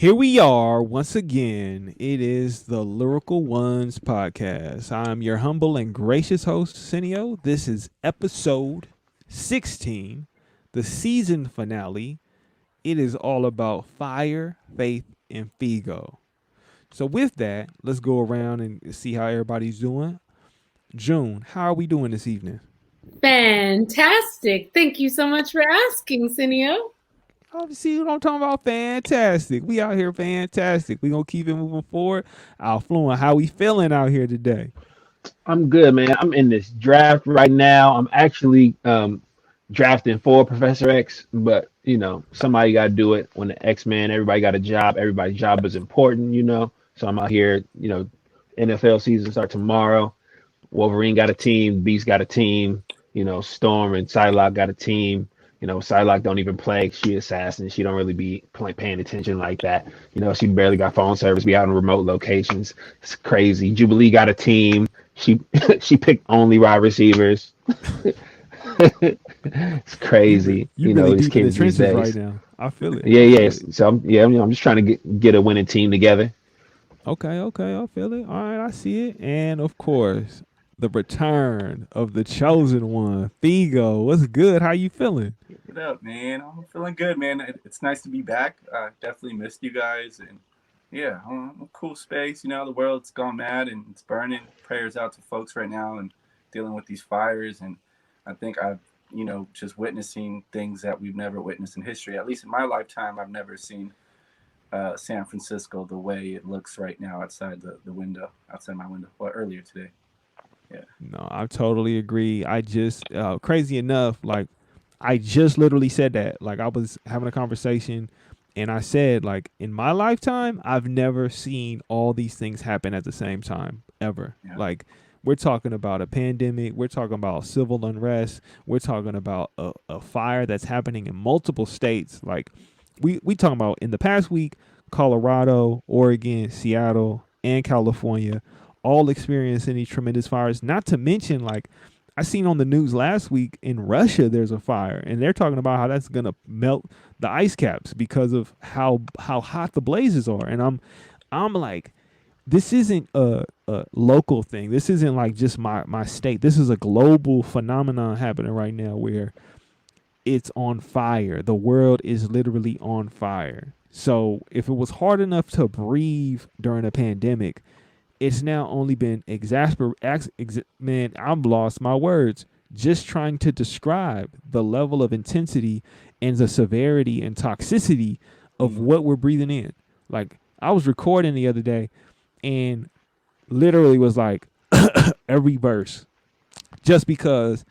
Here we are once again. It is the Lyrical Ones podcast. I'm your humble and gracious host, Cineo. This is episode 16, the season finale. It is all about fire, faith, and Fego. So, with that, let's go around and see how everybody's doing. June, how are we doing this evening? Fantastic. Thank you so much for asking, Cineo. Obviously, what I'm talking about, fantastic. We out here fantastic. We gonna keep it moving forward. Fluent, how we feeling out here today? I'm good, man. I'm in this draft right now. I'm actually drafting for Professor X, but somebody got to do it. When the X-Men, everybody got a job. Everybody's job is important. So I'm out here. NFL season start tomorrow. Wolverine got a team. Beast got a team. Storm and Psylocke got a team. Psylocke don't even play. She assassin. She don't really be paying attention like that. She barely got phone service. Be out in remote locations. It's crazy. Jubilee got a team. She she picked only wide receivers. It's crazy. You really These deep in the kids these trenches right days. now. I feel it. Yeah, I yeah. feel it. So I'm just trying to get a winning team together. Okay, okay, I feel it. All right, I see it. And of course, the return of the chosen one, Figo. What's good? How you feeling? What up, man? I'm feeling good, man. It's nice to be back. I definitely missed you guys, and yeah, I'm a cool space. The world's gone mad and it's burning. Prayers out to folks right now and dealing with these fires. And I think I've, just witnessing things that we've never witnessed in history. At least in my lifetime, I've never seen San Francisco the way it looks right now outside the window, outside my window. Well, earlier today. Yeah. No, I totally agree. I just crazy enough, like I just literally said that. Like I was having a conversation and I said like in my lifetime, I've never seen all these things happen at the same time ever. Yeah. Like we're talking about a pandemic, we're talking about civil unrest, we're talking about a fire that's happening in multiple states. Like we talking about in the past week, Colorado, Oregon, Seattle, and California all experiencing these tremendous fires. Not to mention, like I seen on the news last week in Russia, there's a fire, and they're talking about how that's gonna melt the ice caps because of how hot the blazes are. And I'm like, this isn't a local thing. This isn't like just my state. This is a global phenomenon happening right now where it's on fire. The world is literally on fire. So if it was hard enough to breathe during a pandemic, it's now only been man, I've lost my words just trying to describe the level of intensity and the severity and toxicity of what we're breathing in. Like I was recording the other day and literally was like every verse just because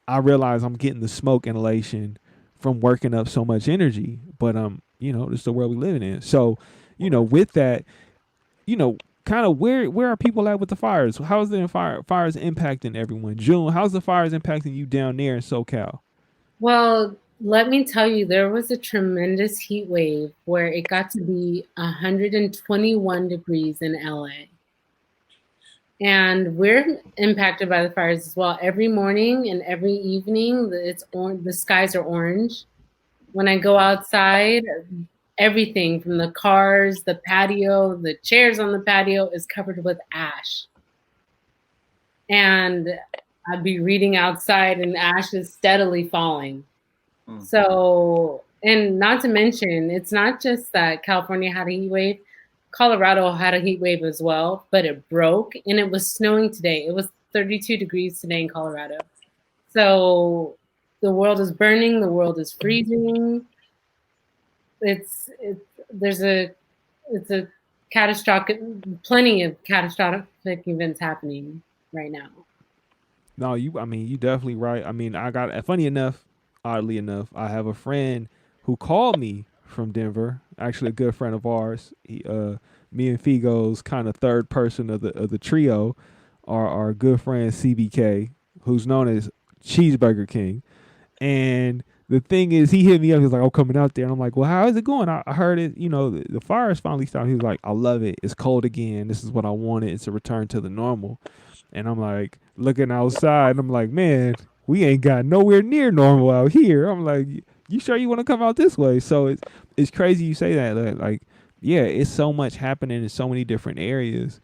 I realize I'm getting the smoke inhalation from working up so much energy. But this is the world we living in. So, with that, kind of where are people at with the fires? How's the fires impacting everyone? June, how's the fires impacting you down there in SoCal? Well, let me tell you, there was a tremendous heat wave where it got to be 121 degrees in LA. And we're impacted by the fires as well. Every morning and every evening, the skies are orange. When I go outside, everything from the cars, the patio, the chairs on the patio is covered with ash. And I'd be reading outside and ash is steadily falling. So, and not to mention, it's not just that California had a heat wave. Colorado had a heat wave as well, but it broke and it was snowing today. It was 32 degrees today in Colorado. So the world is burning, the world is freezing. It's a catastrophic, plenty of catastrophic events happening right now. No, you definitely right. I mean, funny enough, oddly enough, I have a friend who called me from Denver, actually a good friend of ours. Me and Figo's kind of third person of the trio are our good friend CBK, who's known as Cheeseburger King. And the thing is, he hit me up. He's like, "I'm coming out there," and I'm like, "Well, how is it going?" I heard it. The fire is finally starting. He was like, "I love it. It's cold again. This is what I wanted. It's a return to the normal." And I'm like looking outside, and I'm like, "Man, we ain't got nowhere near normal out here." I'm like, "You sure you want to come out this way?" So it's crazy you say that. Like yeah, it's so much happening in so many different areas.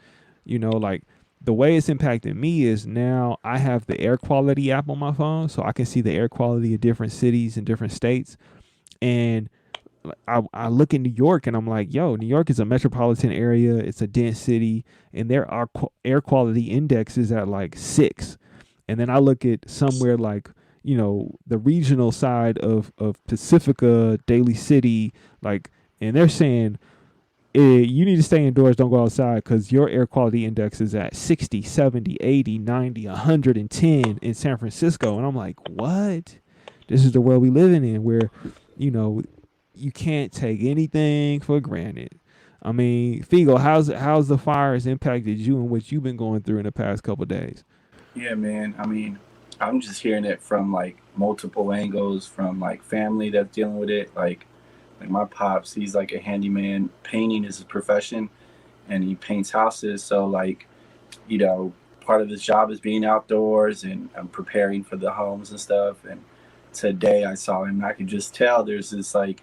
Like the way it's impacting me is now I have the air quality app on my phone, so I can see the air quality of different cities and different states. And I look at New York and I'm like, yo, New York is a metropolitan area. It's a dense city, and their air quality index is at like 6. And then I look at somewhere like, the regional side of Pacifica, Daly City, like, and they're saying, you need to stay indoors, don't go outside because your air quality index is at 60, 70, 80, 90, 110 in San Francisco. And I'm like, what? This is the world we living in where, you know, you can't take anything for granted. I mean, Figo, how's the fires impacted you and what you've been going through in the past couple of days? Yeah, man. I mean, I'm just hearing it from like multiple angles, from like family that's dealing with it. Like my pops, he's like a handyman. Painting is his profession, and he paints houses. So like, you know, part of his job is being outdoors and preparing for the homes and stuff. And today I saw him. I could just tell there's this like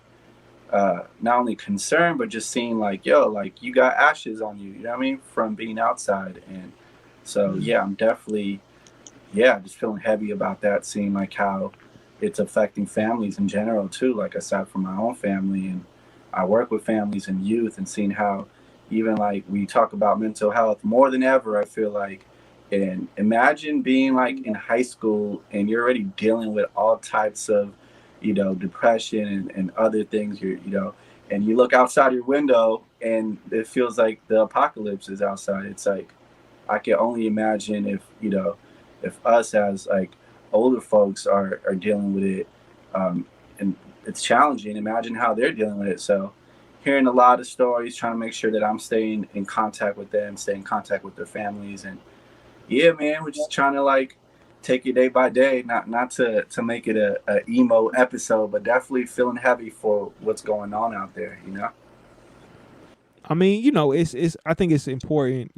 not only concern, but just seeing like, yo, like you got ashes on you. You know what I mean? From being outside. And so yeah, I'm definitely just feeling heavy about that. Seeing like how it's affecting families in general too. Like aside from my own family, and I work with families and youth, and seeing how even like we talk about mental health more than ever, I feel like. And imagine being like in high school and you're already dealing with all types of, you know, depression and other things. And you look outside your window and it feels like the apocalypse is outside. It's like I can only imagine if, you know, if us as like older folks are dealing with it, and it's challenging. Imagine how they're dealing with it. So hearing a lot of stories, trying to make sure that I'm staying in contact with them, stay in contact with their families. And yeah, man, we're just trying to like take it day by day, not to make it a emo episode, but definitely feeling heavy for what's going on out there, you know? I mean, it's I think it's important,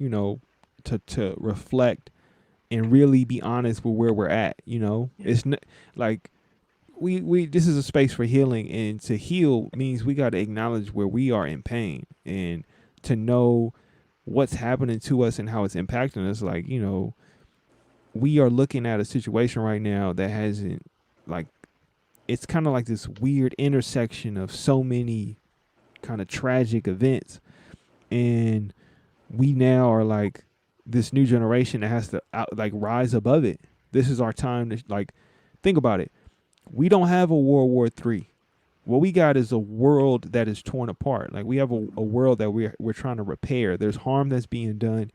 to reflect and really be honest with where we're at. Yeah. It's not like we this is a space for healing, and to heal means we got to acknowledge where we are in pain and to know what's happening to us and how it's impacting us. Like, we are looking at a situation right now that hasn't, like, it's kind of like this weird intersection of so many kind of tragic events, and we now are like this new generation that has to like rise above it. This is our time to, like, think about it. We don't have a World War III. What we got is a world that is torn apart. Like, we have a world that we're trying to repair. There's harm that's being done,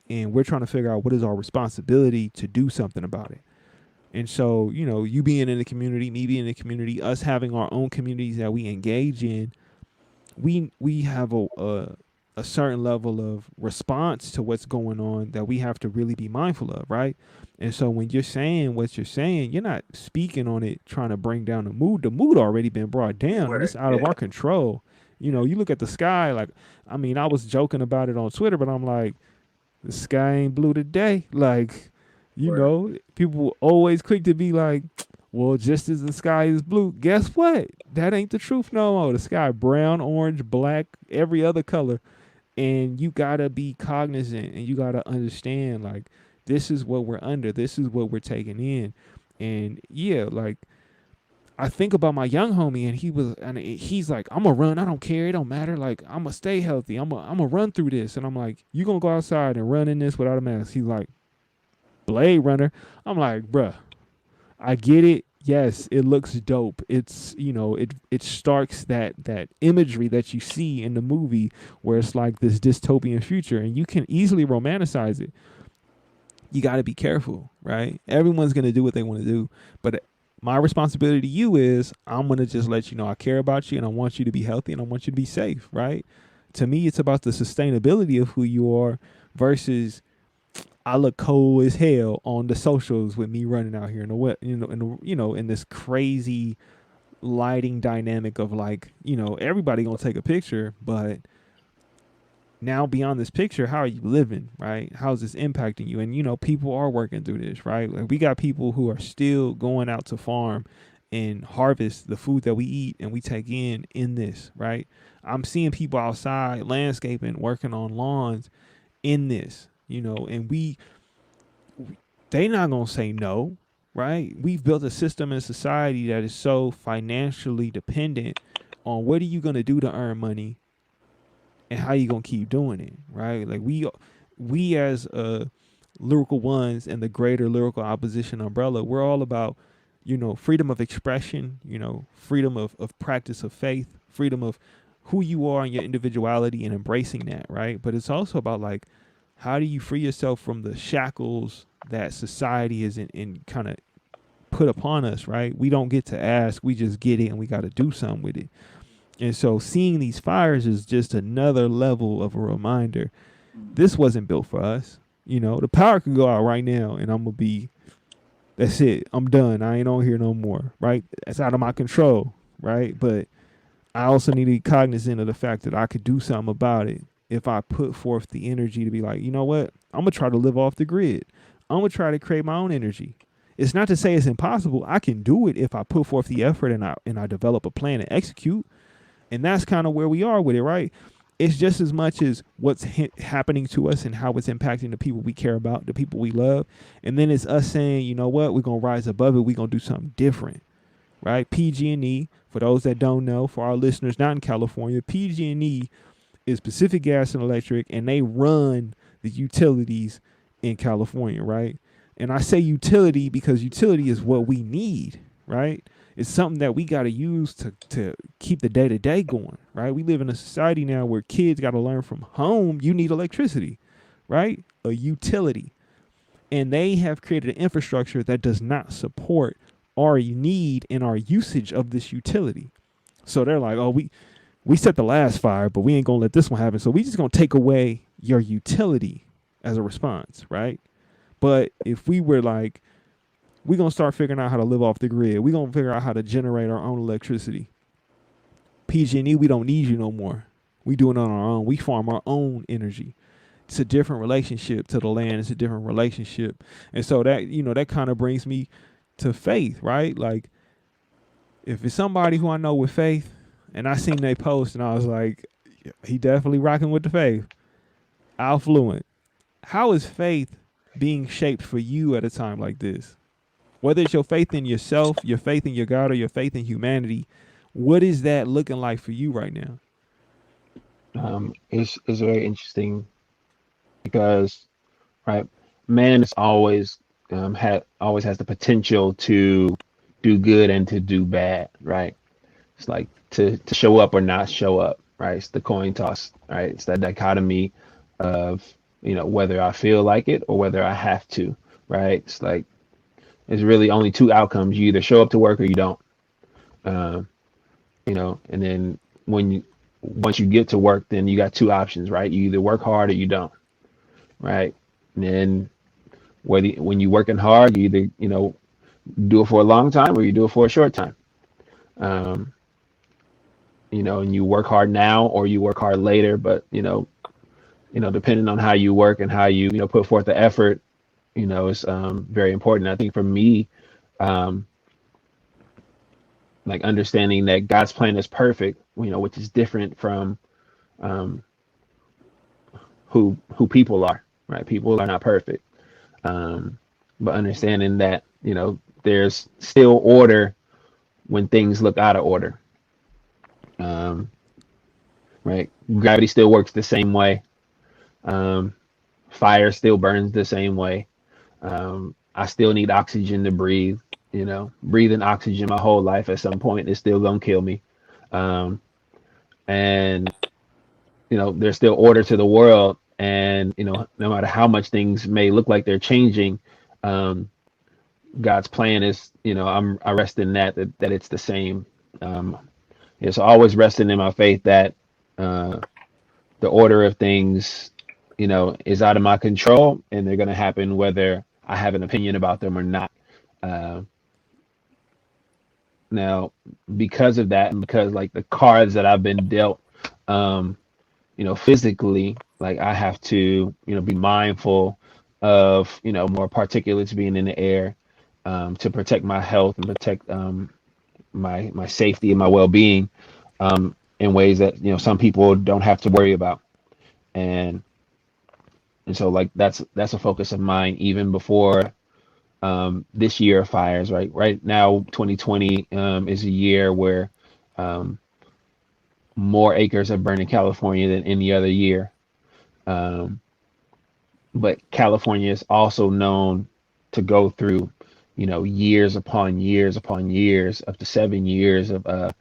and we're trying to figure out what is our responsibility to do something about it. And so, you being in the community, me being in the community, us having our own communities that we engage in, we have a certain level of response to what's going on that we have to really be mindful of, right? And so when you're saying what you're saying, you're not speaking on it trying to bring down the mood. The mood already been brought down, and it's out of our control. You look at the sky, like, I mean, I was joking about it on Twitter, but I'm like, the sky ain't blue today. Like, people always quick to be like, well, just as the sky is blue, guess what? That ain't the truth no more. The sky brown, orange, black, every other color. And you gotta be cognizant, and you gotta understand, like, this is what we're under. This is what we're taking in. And yeah, like, I think about my young homie, and he's like, I'm gonna run. I don't care. It don't matter. Like, I'm gonna stay healthy. I'm gonna run through this. And I'm like, you gonna go outside and run in this without a mask? He's like, Blade Runner. I'm like, bruh, I get it. Yes, it looks dope. It's, it starks that imagery that you see in the movie where it's like this dystopian future, and you can easily romanticize it. You got to be careful, right? Everyone's going to do what they want to do, but my responsibility to you is I'm going to just let you know I care about you, and I want you to be healthy, and I want you to be safe, right? To me, it's about the sustainability of who you are versus I look cold as hell on the socials with me running out here in the wet, in this crazy lighting dynamic of, like, everybody gonna take a picture, but now beyond this picture, how are you living, right? How's this impacting you? And people are working through this, right? Like, we got people who are still going out to farm and harvest the food that we eat and we take in this, right? I'm seeing people outside landscaping, working on lawns in this, and they not gonna say no, right? We've built a system in society that is so financially dependent on what are you gonna do to earn money and how you gonna keep doing it, right? Like we as lyrical ones and the greater lyrical opposition umbrella, we're all about, freedom of expression, freedom of practice of faith, freedom of who you are and your individuality and embracing that, right? But it's also about like, how do you free yourself from the shackles that society is in kind of put upon us, right? We don't get to ask, we just get it and we got to do something with it. And so seeing these fires is just another level of a reminder. This wasn't built for us. The power can go out right now and I'm going to be, that's it. I'm done. I ain't on here no more, right? That's out of my control, right? But I also need to be cognizant of the fact that I could do something about it if I put forth the energy to be like, you know what? I'm going to try to live off the grid. I'm going to try to create my own energy. It's not to say it's impossible. I can do it if I put forth the effort and I develop a plan and execute. And that's kind of where we are with it, right? It's just as much as what's happening to us and how it's impacting the people we care about, the people we love. And then it's us saying, you know what? We're going to rise above it. We're going to do something different, right? PG&E, for those that don't know, for our listeners not in California, PG&E is Pacific Gas and Electric, and they run the utilities in California, right? And I say utility because utility is what we need, right? It's something that we got to use to keep the day-to-day going, right? We live in a society now where kids got to learn from home. You need electricity, right? A utility. And they have created an infrastructure that does not support our need and our usage of this utility. So they're like, oh, we set the last fire, but we ain't going to let this one happen. So we just going to take away your utility as a response, right? But if we were like, we're going to start figuring out how to live off the grid. We're going to figure out how to generate our own electricity. PG&E, we don't need you no more. We do it on our own. We farm our own energy. It's a different relationship to the land. It's a different relationship. And so that, that kind of brings me to faith, right? Like, if it's somebody who I know with faith, and I seen they post and I was like, he definitely rocking with the faith. Affluent. How is faith being shaped for you at a time like this? Whether it's your faith in yourself, your faith in your God, or your faith in humanity, what is that looking like for you right now? It's very interesting because, right, man is always always has the potential to do good and to do bad, right? It's like to show up or not show up, right? It's the coin toss, right? It's that dichotomy of, whether I feel like it or whether I have to, right? It's like, there's really only two outcomes. You either show up to work or you don't. And then once you get to work, then you got two options, right? You either work hard or you don't, right? And then when you're working hard, you either, do it for a long time or you do it for a short time. And you work hard now or you work hard later, but, depending on how you work and how you, put forth the effort, is very important. I think for me, like understanding that God's plan is perfect, which is different from who people are, right? People are not perfect, but understanding that there's still order when things look out of order, right? Gravity still works the same way. Fire still burns the same way. I still need oxygen to breathe. Breathing oxygen my whole life at some point is still gonna kill me. And there's still order to the world, and no matter how much things may look like they're changing, God's plan is, I rest in that it's the same. It's always resting in my faith that the order of things, is out of my control, and they're gonna happen whether I have an opinion about them or not. Now, because of that, and because like the cards that I've been dealt, physically, like I have to, be mindful of, more particulates being in the air, to protect my health and protect, my safety and my well-being, in ways that some people don't have to worry about. And so like that's a focus of mine even before this year of fires. Right now, 2020 is a year where um, more acres have burned in California than any other year. Um, but California is also known to go through, years upon years upon years, up to 7 years of a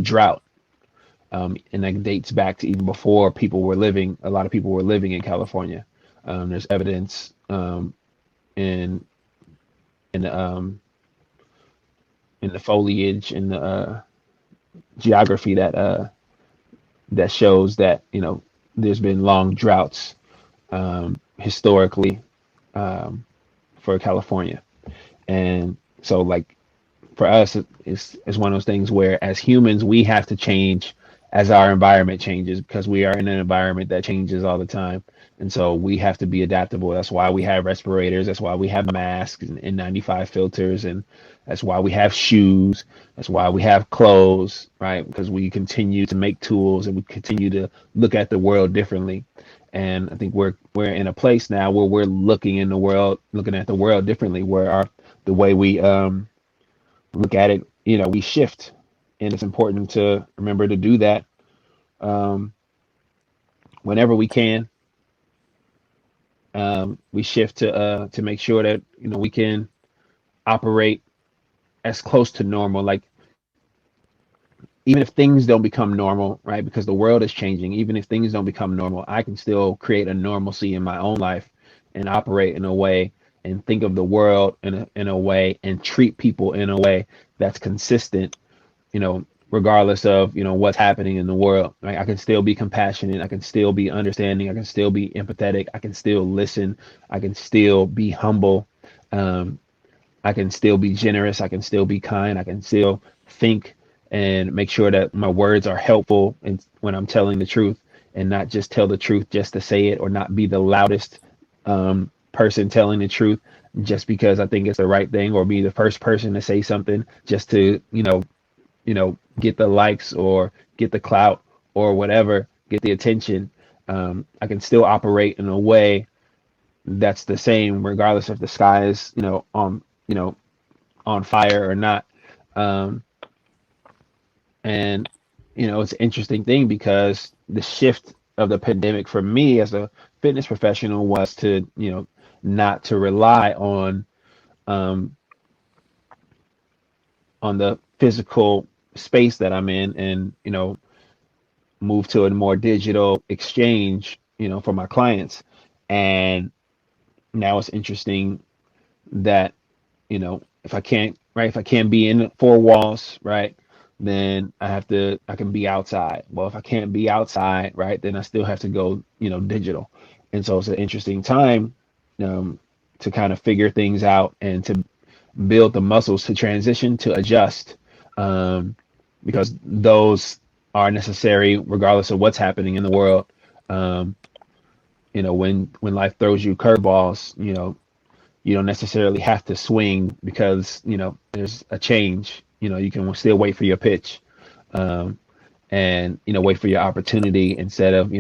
drought. And that dates back to even before a lot of people were living in California. There's evidence in in in the foliage, in the geography that shows that there's been long droughts historically for California. And so like for us, it's one of those things where as humans we have to change as our environment changes, because we are in an environment that changes all the time. And so we have to be adaptable. That's why we have respirators. That's why we have masks and N95 filters. And that's why we have shoes. That's why we have clothes, right? Because we continue to make tools and we continue to look at the world differently. And I think we're in a place now where we're looking at the world differently, where the way we look at it, we shift. And it's important to remember to do that um, whenever we can. We shift to make sure that we can operate as close to normal. Like even if things don't become normal, right? Because the world is changing. Even if things don't become normal, I can still create a normalcy in my own life and operate in a way and think of the world in a way and treat people in a way that's consistent, regardless of, what's happening in the world, right? I can still be compassionate. I can still be understanding. I can still be empathetic. I can still listen. I can still be humble. Um, I can still be generous. I can still be kind. I can still think and make sure that my words are helpful and when I'm telling the truth, and not just tell the truth just to say it, or not be the loudest person telling the truth just because I think it's the right thing, or be the first person to say something just to, get the likes or get the clout or whatever, get the attention. I can still operate in a way that's the same regardless if the sky is, on fire or not. Um, and it's an interesting thing because the shift of the pandemic for me as a fitness professional was to, not to rely um, on the physical space that I'm in, and move to a more digital exchange, for my clients. And now it's interesting that if I can't be in four walls, right, then I can be outside. Well, if I can't be outside, right, then I still have to go digital. And so it's an interesting time to kind of figure things out and to build the muscles to transition, to adjust, because those are necessary regardless of what's happening in the world. Um, when life throws you curveballs, you don't necessarily have to swing because there's a change. You can still wait for your pitch, um, and wait for your opportunity instead of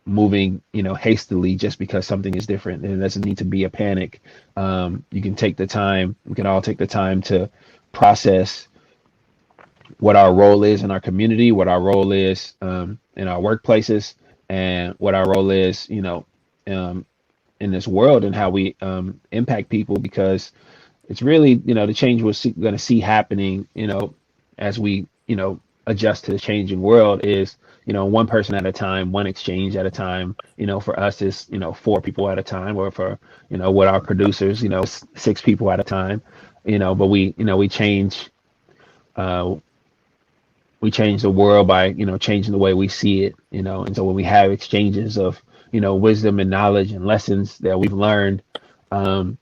moving hastily just because something is different. And it doesn't need to be a panic. You can take the time. We can all take the time to process what our role is in our community, what our role is in our workplaces, and what our role is, um, in this world, and how we impact people. Because it's really, the change we're going to see happening, as we, adjust to the changing world is, one person at a time, one exchange at a time. For us is, four people at a time, or for, with our producers, six people at a time. But uh, we change the world by changing the way we see it. And so when we have exchanges of wisdom and knowledge and lessons that we've learned, um,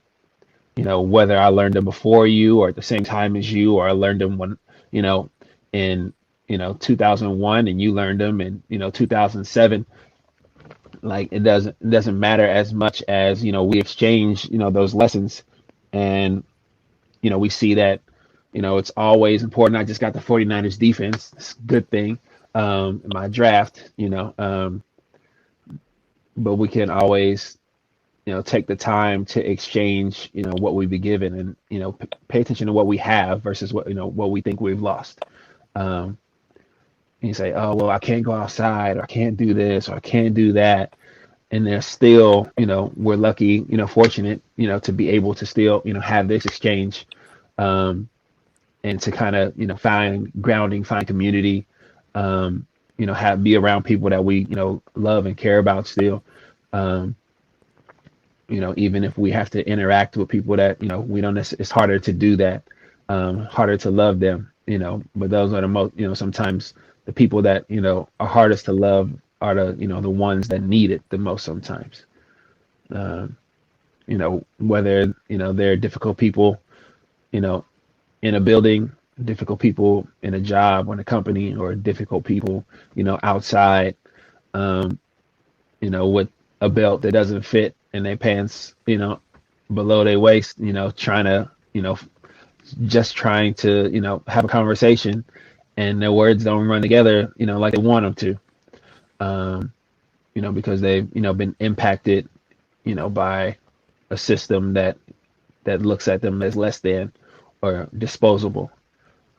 whether I learned them before you or at the same time as you, or I learned them when in 2001 and you learned them in 2007. Like it doesn't matter as much as we exchange those lessons. And we see that it's always important. I just got the 49ers defense. It's a good thing in my draft, but we can always, take the time to exchange, what we've been given and, pay attention to what we have versus what we think we've lost. And you say, oh, well, I can't go outside or I can't do this or I can't do that. And they're still, we're lucky, fortunate, to be able to still, have this exchange and to kind of, find grounding, find community, be around people that we, love and care about still. Even if we have to interact with people that, we don't necessarily, it's harder to do that, harder to love them, but those are the most, sometimes the people that, are hardest to love are the, the ones that need it the most sometimes. Whether, they're difficult people, in a building, difficult people in a job or in a company, or difficult people, outside, with a belt that doesn't fit in their pants, below their waist, trying to, just trying to, have a conversation and their words don't run together, like they want them to, because they've, been impacted, by a system that looks at them as less than or disposable.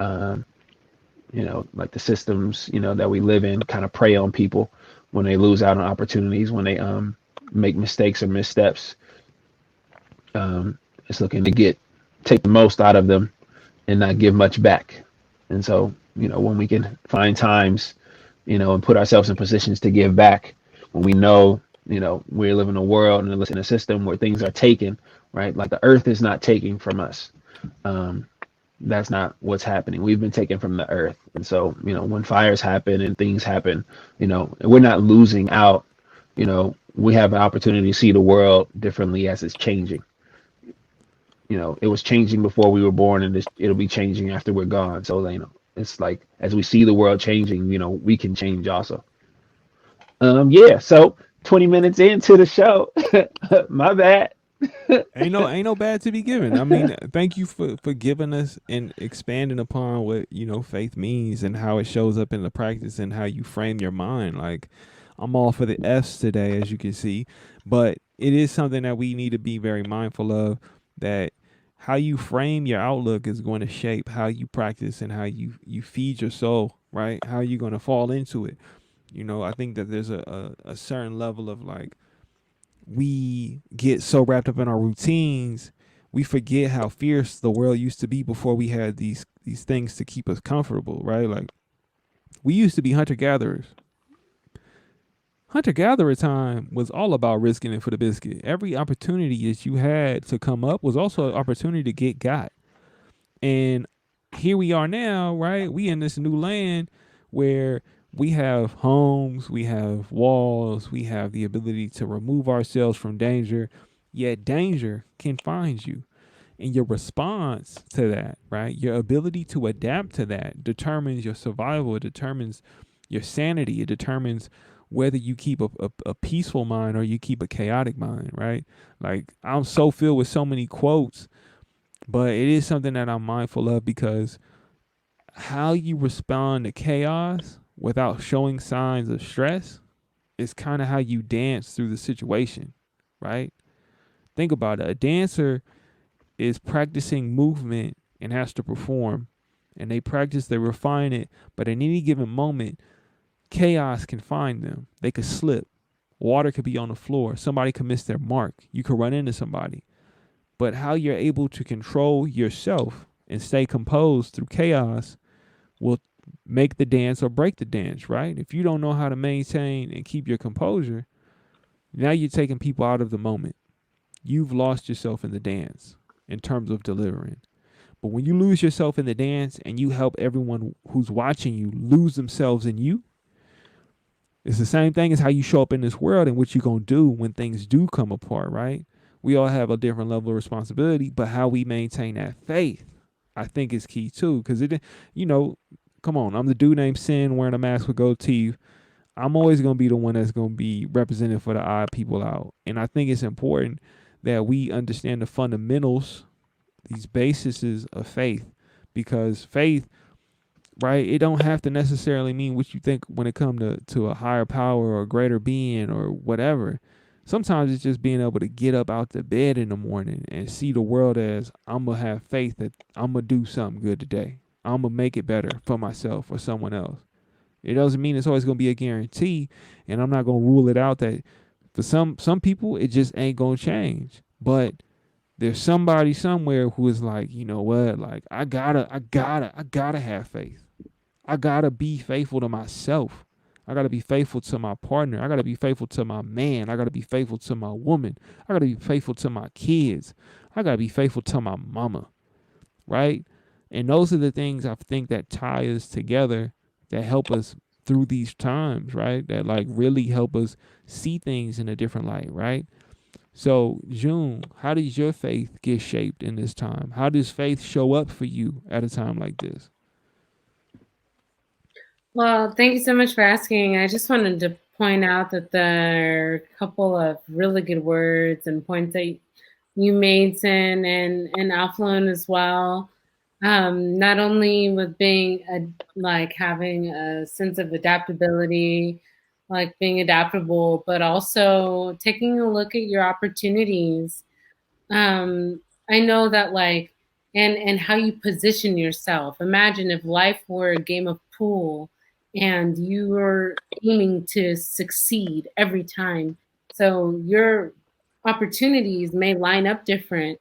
Like the systems, that we live in kind of prey on people when they lose out on opportunities, when they make mistakes or missteps. It's looking to take the most out of them and not give much back. And so, when we can find times, and put ourselves in positions to give back, when we know, we live in a world and in a system where things are taken, right? Like the earth is not taking from us. That's not what's happening. We've been taken from the earth. And so, when fires happen and things happen, we're not losing out. We have an opportunity to see the world differently as it's changing. It was changing before we were born, and it'll be changing after we're gone. So, it's like as we see the world changing, we can change also. So 20 minutes into the show, my bad. ain't no bad to be given. I mean, thank you for giving us and expanding upon what, faith means and how it shows up in the practice and how you frame your mind. Like, I'm all for the F's today, as you can see, but it is something that we need to be very mindful of, that how you frame your outlook is going to shape how you practice and how you feed your soul, right? How you're going to fall into it. I think that there's a certain level of like, we get so wrapped up in our routines, we forget how fierce the world used to be before we had these things to keep us comfortable, right? Like, we used to be hunter-gatherers. Hunter-gatherer time was all about risking it for the biscuit. Every opportunity that you had to come up was also an opportunity to get got. And here we are now, right? We in this new land where we have homes, we have walls, we have the ability to remove ourselves from danger, yet danger can find you. And your response to that, right? Your ability to adapt to that determines your survival. It determines your sanity. It determines whether you keep a peaceful mind or you keep a chaotic mind, right? Like, I'm so filled with so many quotes, but it is something that I'm mindful of, because how you respond to chaos without showing signs of stress is kind of how you dance through the situation, right? Think about it. A dancer is practicing movement and has to perform, and they practice, they refine it, but at any given moment, chaos can find them. They could slip. Water could be on the floor. Somebody could miss their mark. You could run into somebody. But how you're able to control yourself and stay composed through chaos will make the dance or break the dance, right? If you don't know how to maintain and keep your composure, now you're taking people out of the moment. You've lost yourself in the dance in terms of delivering. But when you lose yourself in the dance and you help everyone who's watching you lose themselves in you, it's the same thing as how you show up in this world and what you're going to do when things do come apart, right? We all have a different level of responsibility, but how we maintain that faith, I think, is key too. Because come on, I'm the dude named Sin wearing a mask with gold teeth. I'm always going to be the one that's going to be represented for the odd people out. And I think it's important that we understand the fundamentals, these bases of faith, because faith, right, it don't have to necessarily mean what you think when it comes to a higher power or a greater being or whatever. Sometimes it's just being able to get up out the bed in the morning and see the world as, I'm going to have faith that I'm going to do something good today. I'm going to make it better for myself or someone else. It doesn't mean it's always going to be a guarantee, and I'm not going to rule it out that for some people it just ain't going to change. But there's somebody somewhere who is like, you know what, like I gotta have faith. I gotta be faithful to myself. I gotta be faithful to my partner. I gotta be faithful to my man. I gotta be faithful to my woman. I gotta be faithful to my kids. I gotta be faithful to my mama. Right? And those are the things I think that tie us together, that help us through these times, right? That like really help us see things in a different light, right? So, June, how does your faith get shaped in this time? How does faith show up for you at a time like this? Well, thank you so much for asking. I just wanted to point out that there are a couple of really good words and points that you made, Sin, and Alflon as well. Not only with being like having a sense of adaptability, like being adaptable, but also taking a look at your opportunities. I know that like, and how you position yourself. Imagine if life were a game of pool and you were aiming to succeed every time. So your opportunities may line up different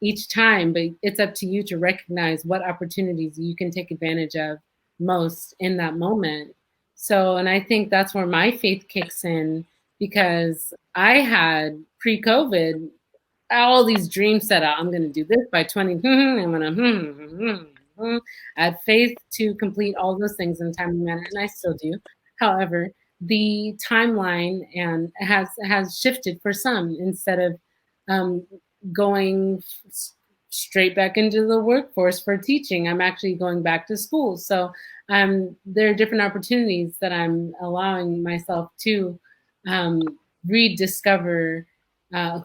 each time, but it's up to you to recognize what opportunities you can take advantage of most in that moment. So, and I think that's where my faith kicks in, because I had pre-COVID all these dreams set out. I'm going to do this by 20. I'm going to. I had faith to complete all those things in a timely manner, and I still do. However, the timeline and has shifted for some. Instead of going straight back into the workforce for teaching, I'm actually going back to school. So there are different opportunities that I'm allowing myself to rediscover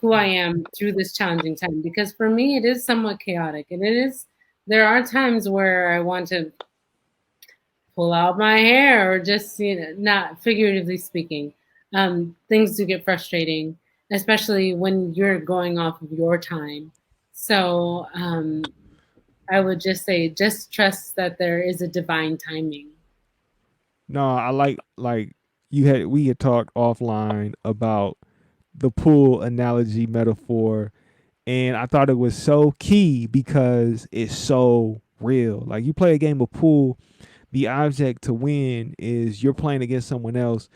who I am through this challenging time. Because for me, it is somewhat chaotic, and there are times where I want to pull out my hair, or just, not figuratively speaking. Things do get frustrating, especially when you're going off of your time. So I would just say, just trust that there is a divine timing. No, I like we had talked offline about the pool analogy metaphor, and I thought it was so key because it's so real. Like, you play a game of pool, the object to win is you're playing against someone else,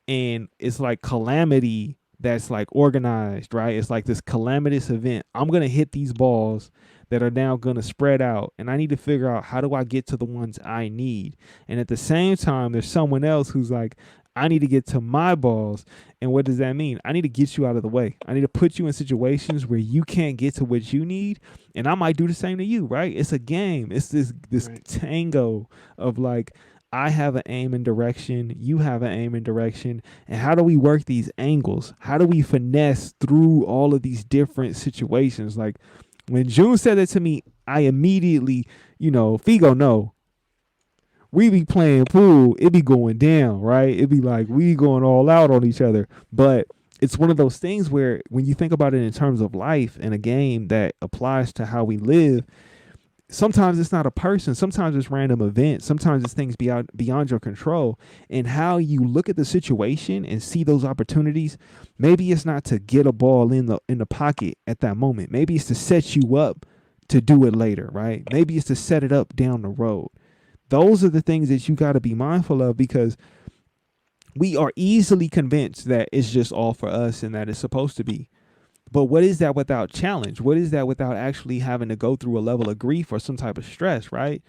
and it's like calamity that's like organized, right? It's like this calamitous event. I'm going to hit these balls that are now going to spread out, and I need to figure out, how do I get to the ones I need? And at the same time, there's someone else who's like, I need to get to my balls. And what does that mean? I need to get you out of the way. I need to put you in situations where you can't get to what you need, and I might do the same to you, right? It's a game. It's this right, tango of like, I have an aim and direction, you have an aim and direction, and how do we work these angles? How do we finesse through all of these different situations? Like, when June said that to me, I immediately, Fego, no, we be playing pool, it be going down, right? It be like we going all out on each other. But it's one of those things where when you think about it in terms of life and a game that applies to how we live, sometimes it's not a person, sometimes it's random events, sometimes it's things beyond your control. And how you look at the situation and see those opportunities, maybe it's not to get a ball in the pocket at that moment. Maybe it's to set you up to do it later, right? Maybe it's to set it up down the road. Those are the things that you got to be mindful of, because we are easily convinced that it's just all for us and that it's supposed to be. But what is that without challenge? What is that without actually having to go through a level of grief or some type of stress, right?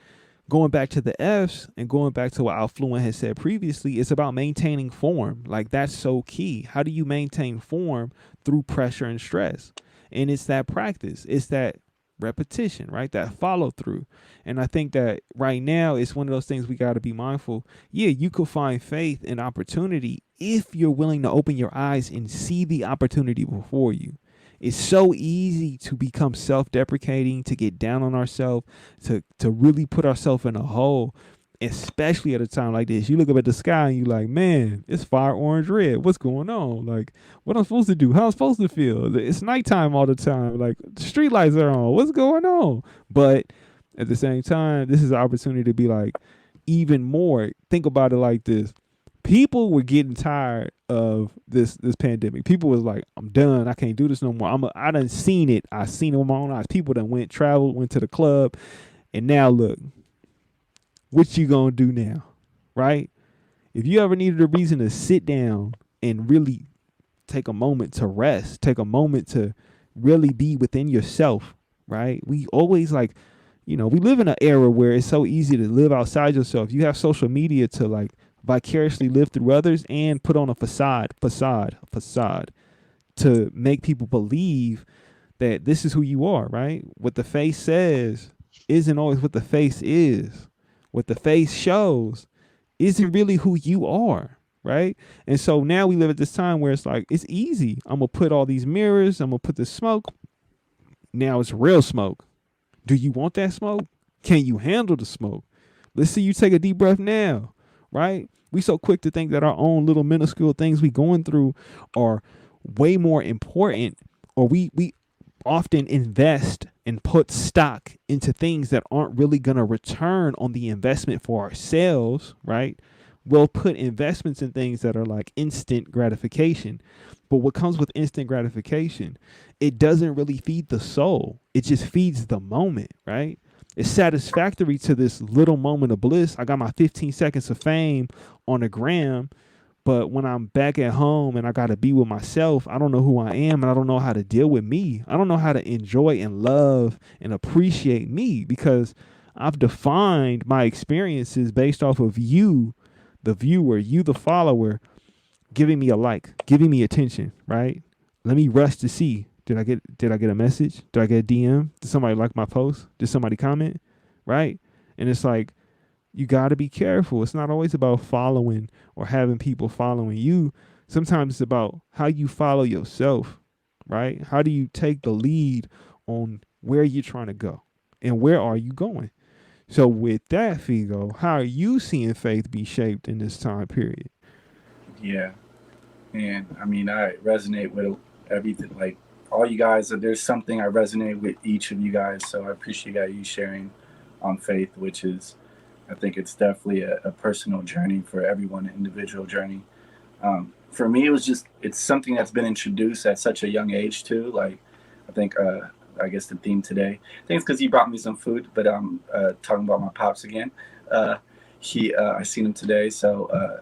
Going back to the F's and going back to what Alfluent has said previously, it's about maintaining form. Like, that's so key. How do you maintain form through pressure and stress? And it's that practice. It's that repetition, right? That follow through. And I think that right now it's one of those things we got to be mindful. Yeah, you could find faith and opportunity if you're willing to open your eyes and see the opportunity before you. It's so easy to become self-deprecating, to get down on ourselves, to really put ourselves in a hole, especially at a time like this. You look up at the sky and you like, man, it's fire orange red. What's going on? Like, what I'm supposed to do? How I'm supposed to feel? It's nighttime all the time. Like, the street lights are on. What's going on? But at the same time, this is an opportunity to be like, even more. Think about it like this. People were getting tired of this pandemic. People was like, I'm done. I can't do this no more. I done seen it. I seen it with my own eyes. People done traveled, went to the club, and now look, what you gonna do now, right? If you ever needed a reason to sit down and really take a moment to rest, take a moment to really be within yourself, right? We always like, we live in an era where it's so easy to live outside yourself. You have social media to like vicariously live through others and put on a facade to make people believe that this is who you are, right? What the face says isn't always what the face is. What the face shows isn't really who you are, right? And so now we live at this time where it's like, it's easy. I'm going to put all these mirrors. I'm going to put the smoke. Now it's real smoke. Do you want that smoke? Can you handle the smoke? Let's see you take a deep breath now, right? We so quick to think that our own little minuscule things we going through are way more important, or we often invest and put stock into things that aren't really going to return on the investment for ourselves, right? We'll put investments in things that are like instant gratification. But what comes with instant gratification, it doesn't really feed the soul. It just feeds the moment, right? It's satisfactory to this little moment of bliss. I got my 15 seconds of fame on the gram, but when I'm back at home and I got to be with myself, I don't know who I am and I don't know how to deal with me. I don't know how to enjoy and love and appreciate me because I've defined my experiences based off of you, the viewer, you, the follower, giving me a like, giving me attention, right? Let me rush to see. Did I get a message? Did I get a DM? Did somebody like my post? Did somebody comment? Right? And it's like, you got to be careful. It's not always about following or having people following you. Sometimes it's about how you follow yourself, right? How do you take the lead on where you're trying to go and where are you going? So with that, Fego, how are you seeing faith be shaped in this time period? Yeah. And I mean, I resonate with everything, like all you guys. There's something I resonate with each of you guys. So I appreciate you sharing on faith, which is, I think it's definitely a personal journey for everyone, an individual journey. For me, it's something that's been introduced at such a young age too. Like, I think, I guess the theme today, I think it's because he brought me some food, but I'm talking about my pops again. I seen him today. So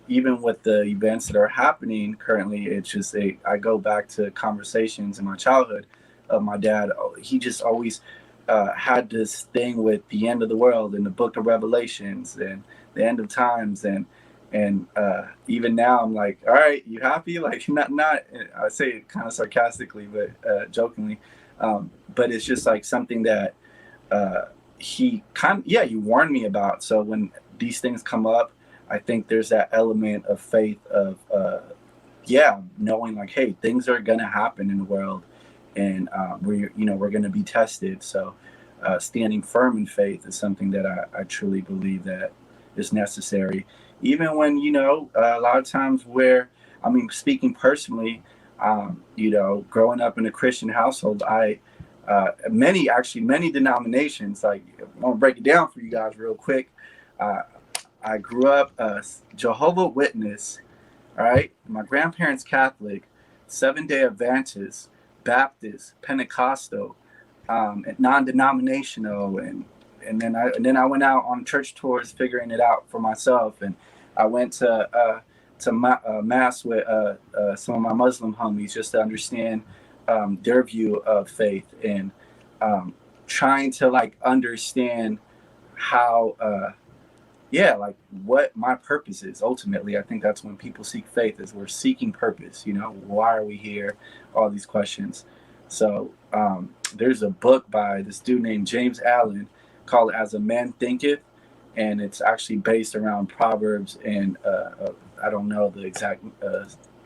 even with the events that are happening currently, it's just I go back to conversations in my childhood of my dad. He just always had this thing with the end of the world and the book of Revelations and the end of times and even now I'm like, all right, you happy? Like not I say it kind of sarcastically but jokingly, but it's just like something that he you warned me about. So when these things come up, I think there's that element of faith of knowing like, hey, things are gonna happen in the world and we're going to be tested. So standing firm in faith is something that I truly believe that is necessary. Even when, a lot of times speaking personally, growing up in a Christian household, many denominations, like I want to break it down for you guys real quick. I grew up a Jehovah's Witness, all right? My grandparents Catholic, Seventh-day Adventist, Baptist, Pentecostal, non-denominational, and then I went out on church tours, figuring it out for myself, and I went to mass with some of my Muslim homies just to understand their view of faith and trying to like understand how like what my purpose is. Ultimately, I think that's when people seek faith, is we're seeking purpose. Why are we here? All these questions. So there's a book by this dude named James Allen called As a Man Thinketh, and it's actually based around Proverbs and I don't know the exact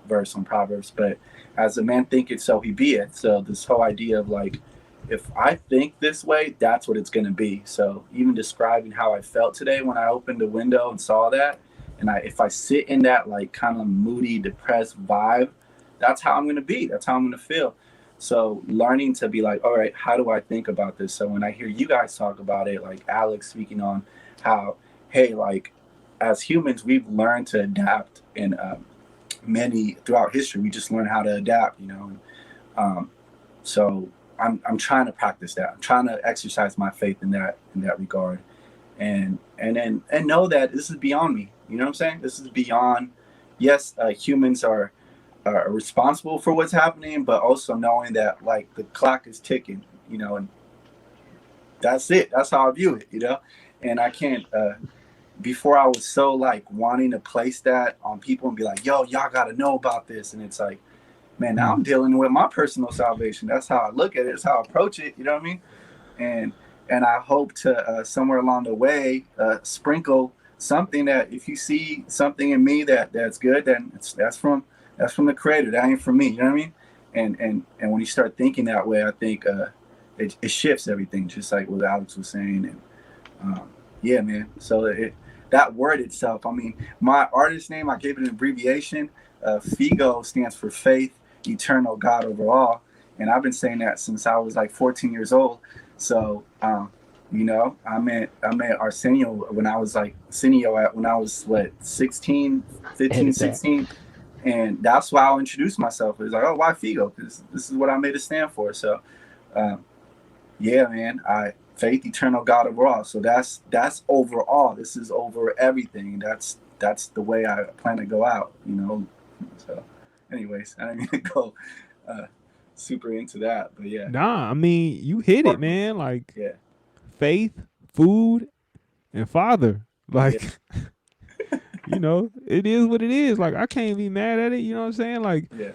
verse on Proverbs, but as a man thinketh, so he be it. So this whole idea of like, if I think this way, that's what it's going to be. So even describing how I felt today when I opened the window and saw that, and if I sit in that like kind of moody, depressed vibe, that's how I'm going to be. That's how I'm going to feel. So learning to be like, all right, how do I think about this? So when I hear you guys talk about it, like Alex speaking on how, hey, like as humans, we've learned to adapt in many throughout history. We just learn how to adapt, you know. So I'm trying to practice that. I'm trying to exercise my faith in that regard, and know that this is beyond me. You know what I'm saying? This is beyond. Yes, humans are responsible for what's happening, but also knowing that like the clock is ticking, you know, and that's it. That's how I view it, you know. And I can't. Before I was so like wanting to place that on people and be like, yo, y'all got to know about this, and it's like, man, now I'm dealing with my personal salvation. That's how I look at it. That's how I approach it. You know what I mean? And I hope to somewhere along the way sprinkle something that if you see something in me that's good, then that's from the Creator. That ain't from me. You know what I mean? And when you start thinking that way, I think it shifts everything. Just like what Alex was saying. And yeah, man. So that word itself. I mean, my artist name, I gave it an abbreviation. Fego stands for faith, eternal, God over all. And I've been saying that since I was like 14 years old. So, you know, I met Arsenio when I was like when I was 15, 16. And that's why I'll introduce myself. It's like, oh, why Fego? Because this is what I made it stand for. So, yeah, man, faith, eternal, God over all. So that's overall. This is over everything. That's the way I plan to go out, you know. So anyways, I didn't even go super into that, but yeah. Nah, I mean, you hit it, man. Like, yeah, faith, food, and father. Like, yeah. you know, it is what it is. Like, I can't be mad at it. You know what I'm saying? Like, yeah.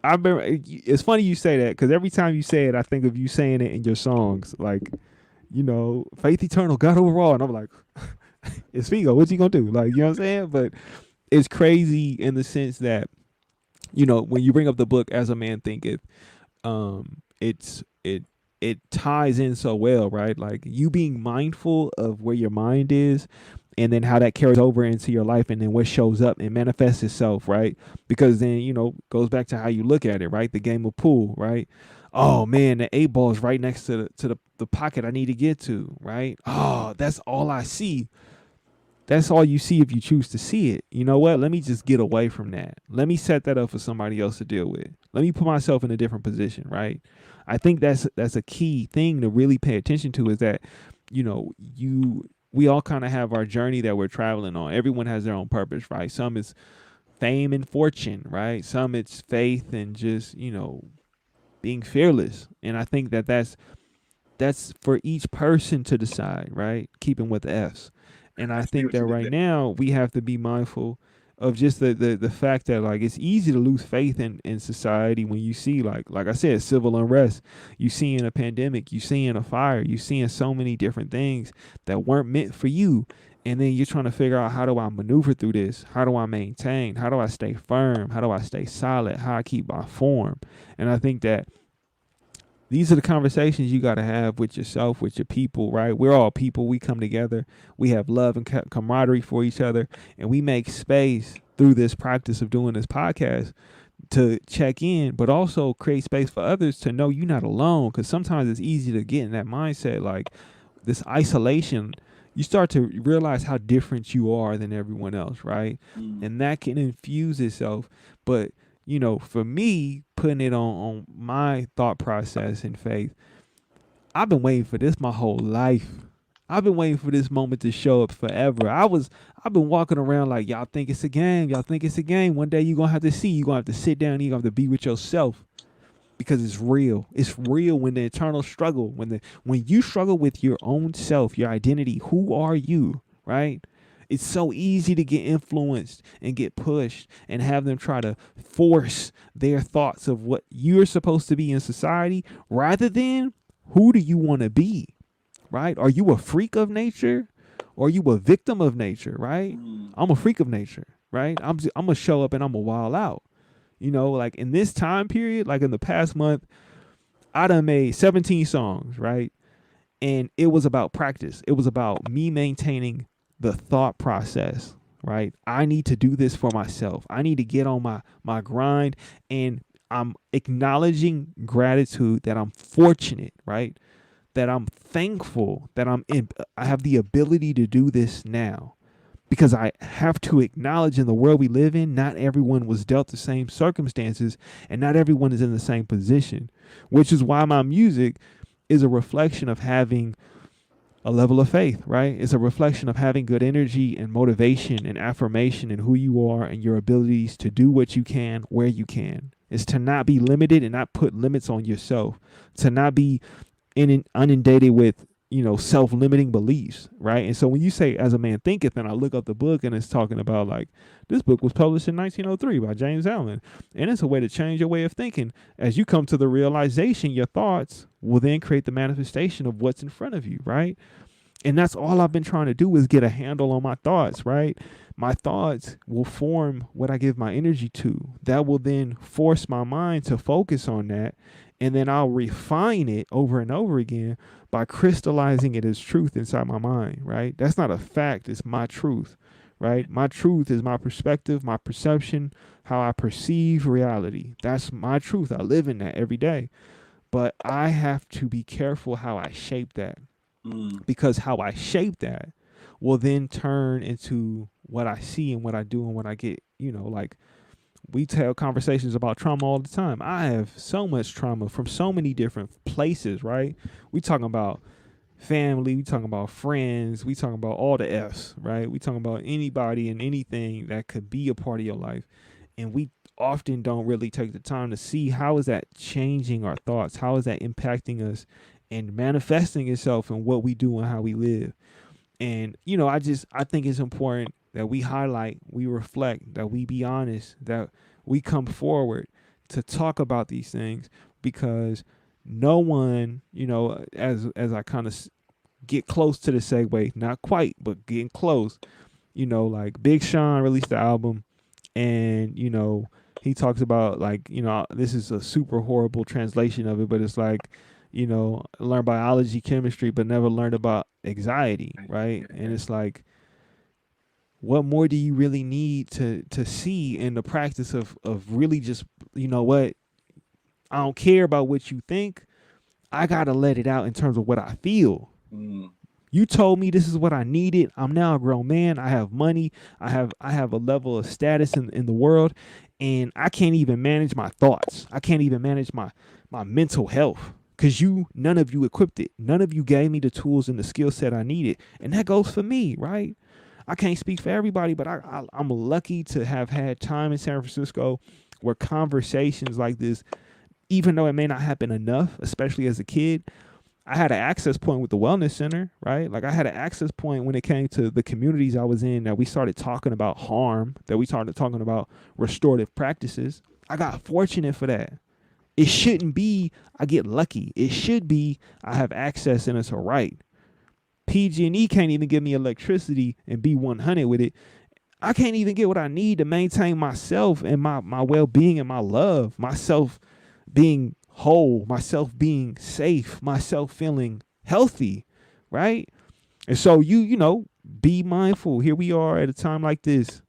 I remember. It's funny you say that because every time you say it, I think of you saying it in your songs. Like, you know, faith, eternal, God overall, and I'm like, it's Fego. What's he gonna do? Like, you know what I'm saying? But it's crazy in the sense that, you know, when you bring up the book As a Man Thinketh, it ties in so well, right? Like you being mindful of where your mind is and then how that carries over into your life and then what shows up and manifests itself, right? Because then, you know, goes back to how you look at it, right? The game of pool, right? Oh man, the 8 ball is right next to the pocket I need to get to, right? Oh, that's all I see. That's all you see if you choose to see it. You know what? Let me just get away from that. Let me set that up for somebody else to deal with. Let me put myself in a different position, right? I think that's a key thing to really pay attention to is that, you know, we all kind of have our journey that we're traveling on. Everyone has their own purpose, right? Some is fame and fortune, right? Some it's faith and just, you know, being fearless. And I think that's for each person to decide, right? Keeping with the F's. And I think that right now we have to be mindful of just the fact that like it's easy to lose faith in society when you see like I said, civil unrest, you seeing a pandemic, you seeing a fire, you seeing so many different things that weren't meant for you. And then you're trying to figure out, how do I maneuver through this? How do I maintain? How do I stay firm? How do I stay solid? How I keep my form? And I think that these are the conversations you got to have with yourself, with your people, right? We're all people. We come together. We have love and camaraderie for each other. And we make space through this practice of doing this podcast to check in, but also create space for others to know you're not alone. Because sometimes it's easy to get in that mindset, like this isolation. You start to realize how different you are than everyone else, right? And that can infuse itself. But you know, for me, putting it on my thought process and faith, I've been waiting for this my whole life. I've been waiting for this moment to show up forever. I've been walking around like, y'all think it's a game. Y'all think it's a game. One day you're going to have to see. You're going to have to sit down and you're going to have to be with yourself because it's real. It's real when the eternal struggle, when you struggle with your own self, your identity, who are you, right? It's so easy to get influenced and get pushed and have them try to force their thoughts of what you're supposed to be in society rather than who do you want to be, right? Are you a freak of nature or are you a victim of nature, right? I'm a freak of nature, right? I'm going to show up and I'm going to wild out. You know, like in this time period, like in the past month, I done made 17 songs, right? And it was about practice. It was about me maintaining the thought process, right? I need to do this for myself. I need to get on my grind, and I'm acknowledging gratitude that I'm fortunate, right? That I'm thankful that I have the ability to do this now, because I have to acknowledge in the world we live in, not everyone was dealt the same circumstances and not everyone is in the same position, which is why my music is a reflection of having a level of faith, right? It's a reflection of having good energy and motivation and affirmation in who you are and your abilities to do what you can where you can. It's to not be limited and not put limits on yourself, to not be inundated with, you know, self-limiting beliefs, right? And so when you say as a man thinketh, and I look up the book and it's talking about like this book was published in 1903 by James Allen, and it's a way to change your way of thinking. As you come to the realization, your thoughts will then create the manifestation of what's in front of you, right? And that's all I've been trying to do is get a handle on my thoughts, right? My thoughts will form what I give my energy to. That will then force my mind to focus on that. And then I'll refine it over and over again by crystallizing it as truth inside my mind, right? That's not a fact. It's my truth, right? My truth is my perspective, my perception, how I perceive reality. That's my truth. I live in that every day. But I have to be careful how I shape that, because how I shape that will then turn into what I see and what I do and what I get, you know, like we tell conversations about trauma all the time. I have so much trauma from so many different places, right? We talking about family, we talking about friends, we talking about all the F's, right? We talking about anybody and anything that could be a part of your life. And we often don't really take the time to see how is that changing our thoughts? How is that impacting us and manifesting itself in what we do and how we live? And, you know, I think it's important that we highlight, we reflect, that we be honest, that we come forward to talk about these things, because no one, you know, as I kind of get close to the segue, not quite, but getting close, you know, like Big Sean released the album, and, you know, he talks about like, you know, this is a super horrible translation of it, but it's like, you know, learn biology, chemistry, but never learned about anxiety, right? And it's like, what more do you really need to see in the practice of really just, you know what, I don't care about what you think. I got to let it out in terms of what I feel. You told me this is what I needed. I'm now a grown man. I have money. I have a level of status in the world, and I can't even manage my thoughts. I can't even manage my mental health, because none of you equipped it. None of you gave me the tools and the skill set I needed. And that goes for me, right? I can't speak for everybody, but I'm lucky to have had time in San Francisco where conversations like this, even though it may not happen enough, especially as a kid, I had an access point with the wellness center, right? Like I had an access point when it came to the communities I was in, that we started talking about harm, that we started talking about restorative practices. I got fortunate for that. It shouldn't be I get lucky. It should be I have access and it's a right. PG&E can't even give me electricity and be 100 with it. I can't even get what I need to maintain myself and my well-being and my love, myself being whole, myself being safe, myself feeling healthy, right? And so you know, be mindful. Here we are at a time like this,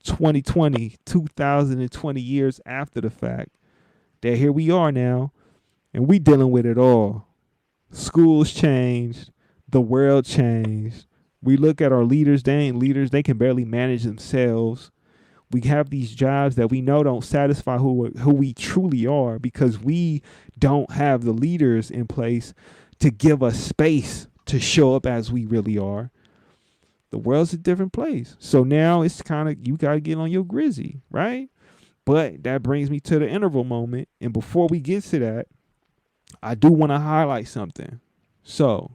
2020 years after the fact, that here we are now, and we dealing with it all. Schools changed. The world changed. We look at our leaders, they ain't leaders. They can barely manage themselves. We have these jobs that we know don't satisfy who we truly are, because we don't have the leaders in place to give us space to show up as we really are. The world's a different place. So now it's kind of, you got to get on your grizzy, right? But that brings me to the interval moment. And before we get to that, I do want to highlight something. So,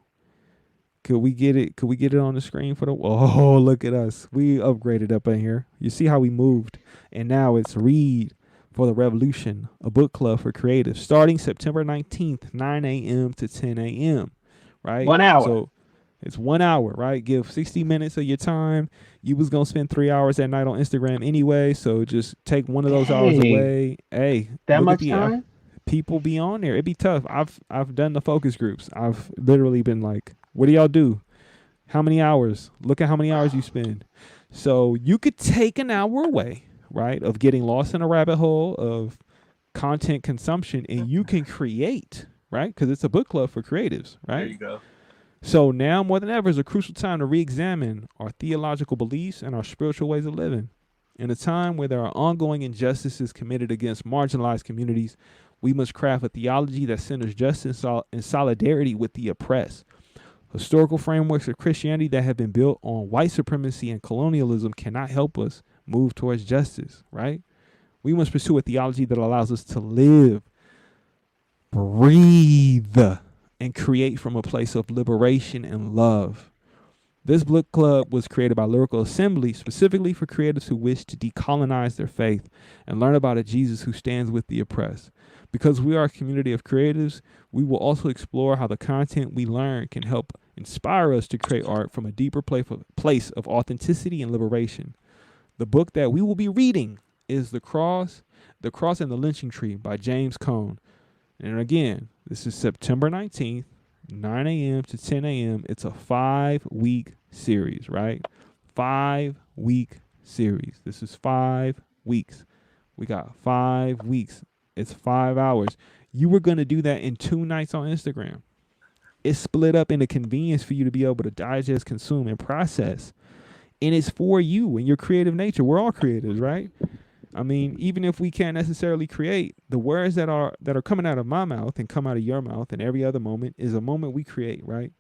could we get it? Could we get it on the screen for the? Oh, look at us. We upgraded up in here. You see how we moved, and now it's Read for the Revolution, a book club for creatives, starting September 19th, 9 a.m. to 10 a.m. Right? 1 hour. So It's 1 hour, right? Give 60 minutes of your time. You was gonna spend 3 hours at night on Instagram anyway, so just take one of those hours Dang, away. Hey, that look at much the time? people be on there. It'd be tough. I've done the focus groups. I've literally been like, what do y'all do? How many hours? Look at how many hours you spend. So you could take an hour away, right, of getting lost in a rabbit hole of content consumption, and you can create, right? Because it's a book club for creatives, There right? you go. So now more than ever is a crucial time to re-examine our theological beliefs and our spiritual ways of living. In a time where there are ongoing injustices committed against marginalized communities, we must craft a theology that centers justice in solidarity with the oppressed. Historical frameworks of Christianity that have been built on white supremacy and colonialism cannot help us move towards justice, right? We must pursue a theology that allows us to live, breathe, and create from a place of liberation and love. This book club was created by Lyrical Assembly specifically for creatives who wish to decolonize their faith and learn about a Jesus who stands with the oppressed. Because we are a community of creatives, we will also explore how the content we learn can help inspire us to create art from a deeper place of authenticity and liberation. The book that we will be reading is The Cross and the Lynching Tree by James Cone. And again, this is September 19th, 9 a.m. to 10 a.m. It's a 5-week series, right? 5-week series. This is 5 weeks. We got 5 weeks. It's 5 hours. You were going to do that in 2 nights on Instagram. It's split up into convenience for you to be able to digest, consume, and process. And it's for you and your creative nature. We're all creatives, right? I mean, even if we can't necessarily create, the words that are coming out of my mouth and come out of your mouth and every other moment is a moment we create, right?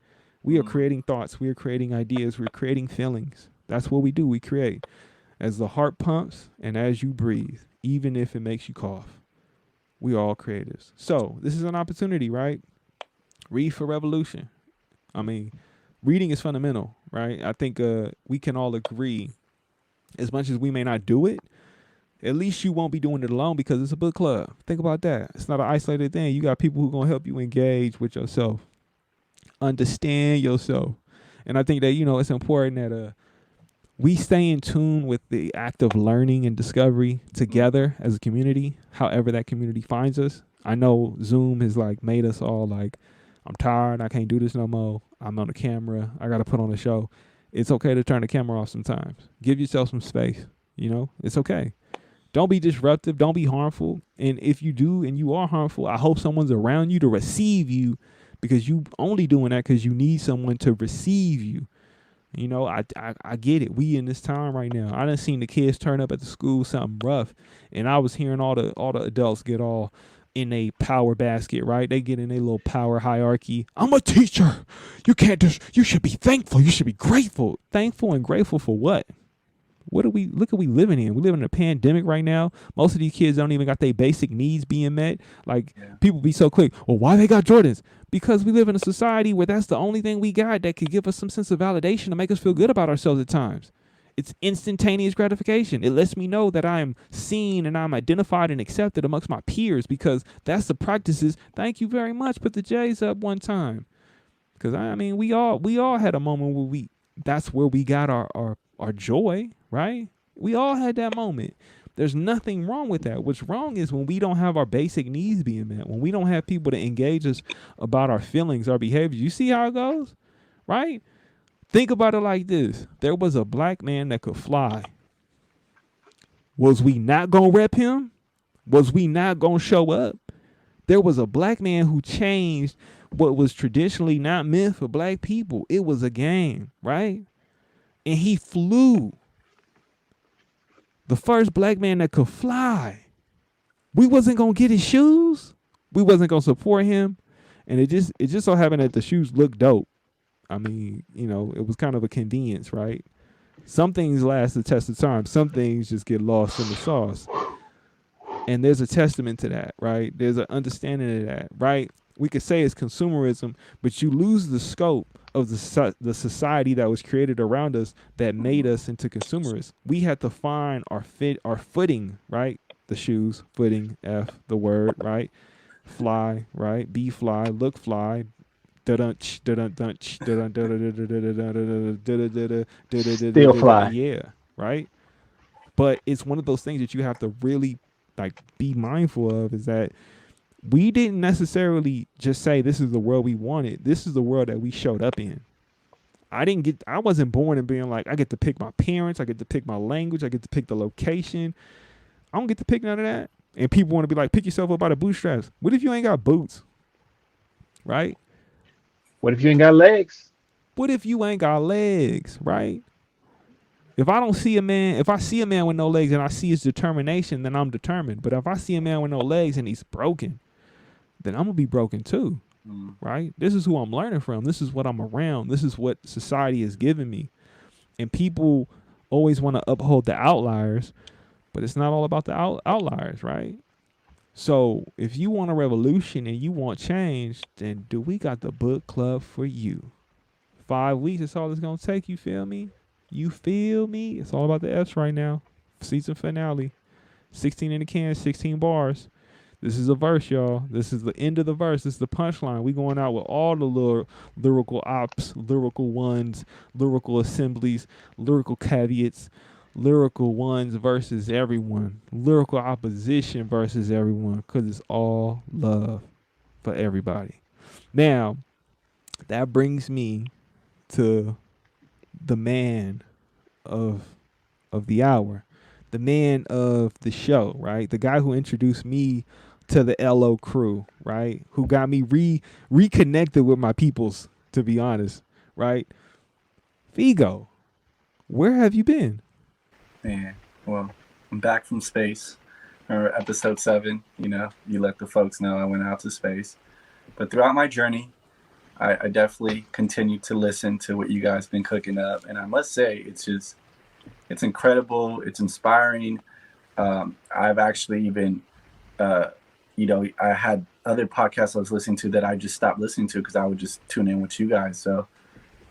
We are creating thoughts. We are creating ideas. We're creating feelings. That's what we do. We create. As the heart pumps and as you breathe, even if it makes you cough, we are all creatives. So this is an opportunity, right? Read for revolution. I mean, reading is fundamental, right? I think we can all agree, as much as we may not do it, at least you won't be doing it alone because it's a book club. Think about that. It's not an isolated thing. You got people who are going to help you engage with yourself, understand yourself. And I think that, it's important that we stay in tune with the act of learning and discovery together as a community, however that community finds us. I know Zoom has made us all I'm tired. I can't do this no more. I'm on the camera. I got to put on a show. It's okay to turn the camera off sometimes. Give yourself some space. It's okay. Don't be disruptive. Don't be harmful. And if you do and you are harmful, I hope someone's around you to receive you, because you only doing that because you need someone to receive you. I get it. We in this time right now. I done seen the kids turn up at the school something rough, and I was hearing all the adults get all in a power basket, right? They get in a little power hierarchy. I'm a teacher. You should be thankful. You should be grateful. Thankful and grateful for what? We living in? We live in a pandemic right now. Most of these kids don't even got their basic needs being met. People be so quick. Well, why they got Jordans? Because we live in a society where that's the only thing we got that could give us some sense of validation to make us feel good about ourselves at times. It's instantaneous gratification. It lets me know that I'm seen and I'm identified and accepted amongst my peers, because that's the practices. Thank you very much. Put the J's up one time. Because we all had a moment where that's where we got our joy, right? We all had that moment. There's nothing wrong with that. What's wrong is when we don't have our basic needs being met, when we don't have people to engage us about our feelings, our behaviors. You see how it goes, right? Think about it like this. There was a black man that could fly. Was we not going to rep him? Was we not going to show up? There was a black man who changed what was traditionally not meant for black people. It was a game, right? And he flew. The first black man that could fly. We wasn't going to get his shoes. We wasn't going to support him. And it just so happened that the shoes looked dope. It was kind of a convenience, right? Some things last the test of time. Some things just get lost in the sauce. And there's a testament to that, right? There's an understanding of that, right? We could say it's consumerism, but you lose the scope of the society that was created around us that made us into consumerists. We had to find our footing, right? The shoes, footing, F, the word, right? Fly, right? Be fly, look fly, Still fly. Yeah, right. But it's one of those things that you have to really like be mindful of, is that we didn't necessarily just say this is the world we wanted. This is the world that we showed up in. I wasn't born and being like, I get to pick my parents, I get to pick my language, I get to pick the location. I don't get to pick none of that. And people want to be like, pick yourself up by the bootstraps. What if you ain't got boots? Right? What if you ain't got legs? What if you ain't got legs? Right? If I see a man with no legs and I see his determination, then I'm determined. But if I see a man with no legs and he's broken, then I'm gonna be broken too. Right? This is who I'm learning from. This is what I'm around. This is what society has given me. And people always want to uphold the outliers, but it's not all about the outliers, right? So if you want a revolution and you want change, then we got the book club for you. 5 weeks is all it's gonna take. You feel me? You feel me? It's all about the F's right now. Season finale. 16 in the can, 16 bars. This is a verse, y'all. This is the end of the verse. This is the punchline. We going out with all the lyrical ops, lyrical ones, lyrical assemblies, lyrical caveats, lyrical ones versus everyone, lyrical opposition versus everyone, because it's all love for everybody. Now, that brings me to the man of the hour, the man of the show, right? The guy who introduced me to the LO crew, right? Who got me reconnected with my peoples, to be honest, right? Fego, where have you been? Man, well, I'm back from space. Or episode 7, you let the folks know I went out to space. But throughout my journey, I definitely continued to listen to what you guys been cooking up. And I must say, it's incredible. It's inspiring. I've actually even, I had other podcasts I was listening to that I just stopped listening to because I would just tune in with you guys. So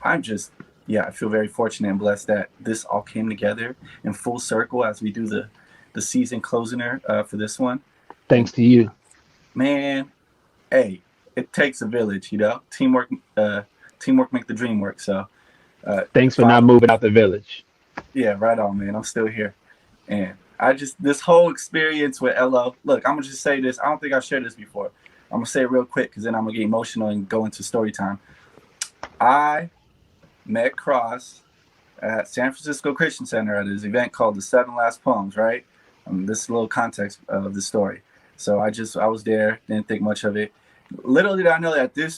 I feel very fortunate and blessed that this all came together in full circle as we do the season closer for this one. Thanks to you. Man, hey, it takes a village, Teamwork make the dream work. So thanks for not moving out the village. Yeah, right on, man. I'm still here. And this whole experience with LO, look, I'm going to just say this. I don't think I've shared this before. I'm going to say it real quick because then I'm going to get emotional and go into story time. I met Cross at San Francisco Christian Center at his event called The 7 Last Poems, right? This is a little context of the story. So I was there, didn't think much of it. Little did I know that this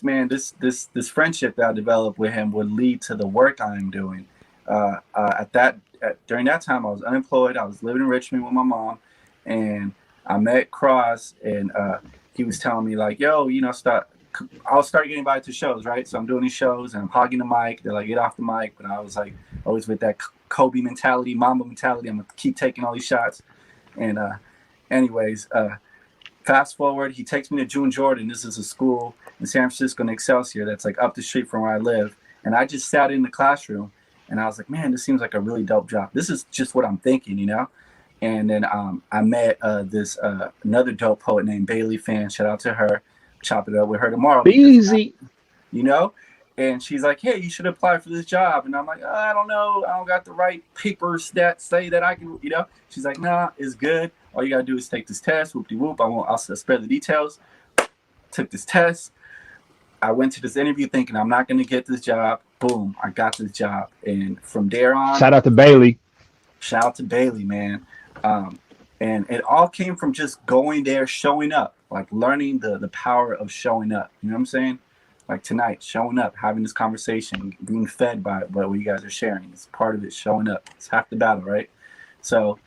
friendship that I developed with him would lead to the work I'm doing. During that time, I was unemployed. I was living in Richmond with my mom, and I met Cross, and he was telling me like, "Yo, I'll start getting invited to shows, right? So I'm doing these shows, and I'm hogging the mic. They're like, get off the mic," but I was like, always with that Kobe mentality, Mamba mentality. I'm gonna keep taking all these shots, and anyways. Fast forward, he takes me to June Jordan. This is a school in San Francisco in Excelsior that's like up the street from where I live. And I just sat in the classroom and I was like, man, this seems like a really dope job. This is just what I'm thinking, And then I met this another dope poet named Bailey Fan. Shout out to her. Chop it up with her tomorrow. Easy. And she's like, hey, you should apply for this job. And I'm like, I don't know. I don't got the right papers that say that I can, She's like, nah, it's good. All you got to do is take this test. Whoop-de-whoop. I'll spare the details. Took this test. I went to this interview thinking I'm not going to get this job. Boom, I got this job. And from there on. Shout out to Bailey. Shout out to Bailey, man. And it all came from just going there, showing up, like learning the power of showing up. You know what I'm saying? Like tonight, showing up, having this conversation, being fed by what you guys are sharing. It's part of it, showing up. It's half the battle, right? So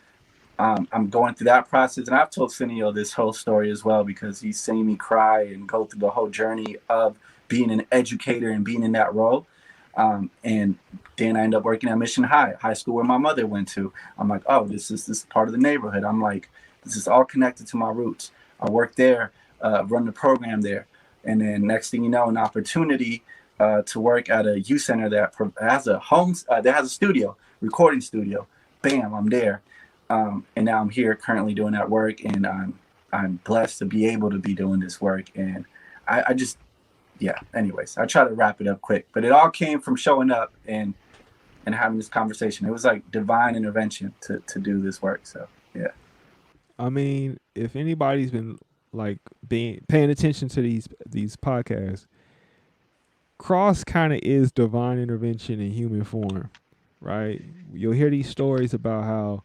I'm going through that process. And I've told Cineo this whole story as well because he's seen me cry and go through the whole journey of being an educator and being in that role. And then I ended up working at Mission High School where my mother went to. I'm like, oh, this is part of the neighborhood. I'm like, this is all connected to my roots. I worked there, run the program there. And then next thing you know, an opportunity to work at a youth center that has a studio, recording studio. Bam, I'm there. And now I'm here currently doing that work. And I'm blessed to be able to be doing this work. And yeah. Anyways, I try to wrap it up quick, but it all came from showing up and having this conversation. It was like divine intervention to do this work. So yeah. I mean, if anybody's been like being paying attention to these podcasts, Cross kind of is divine intervention in human form, right? You'll hear these stories about how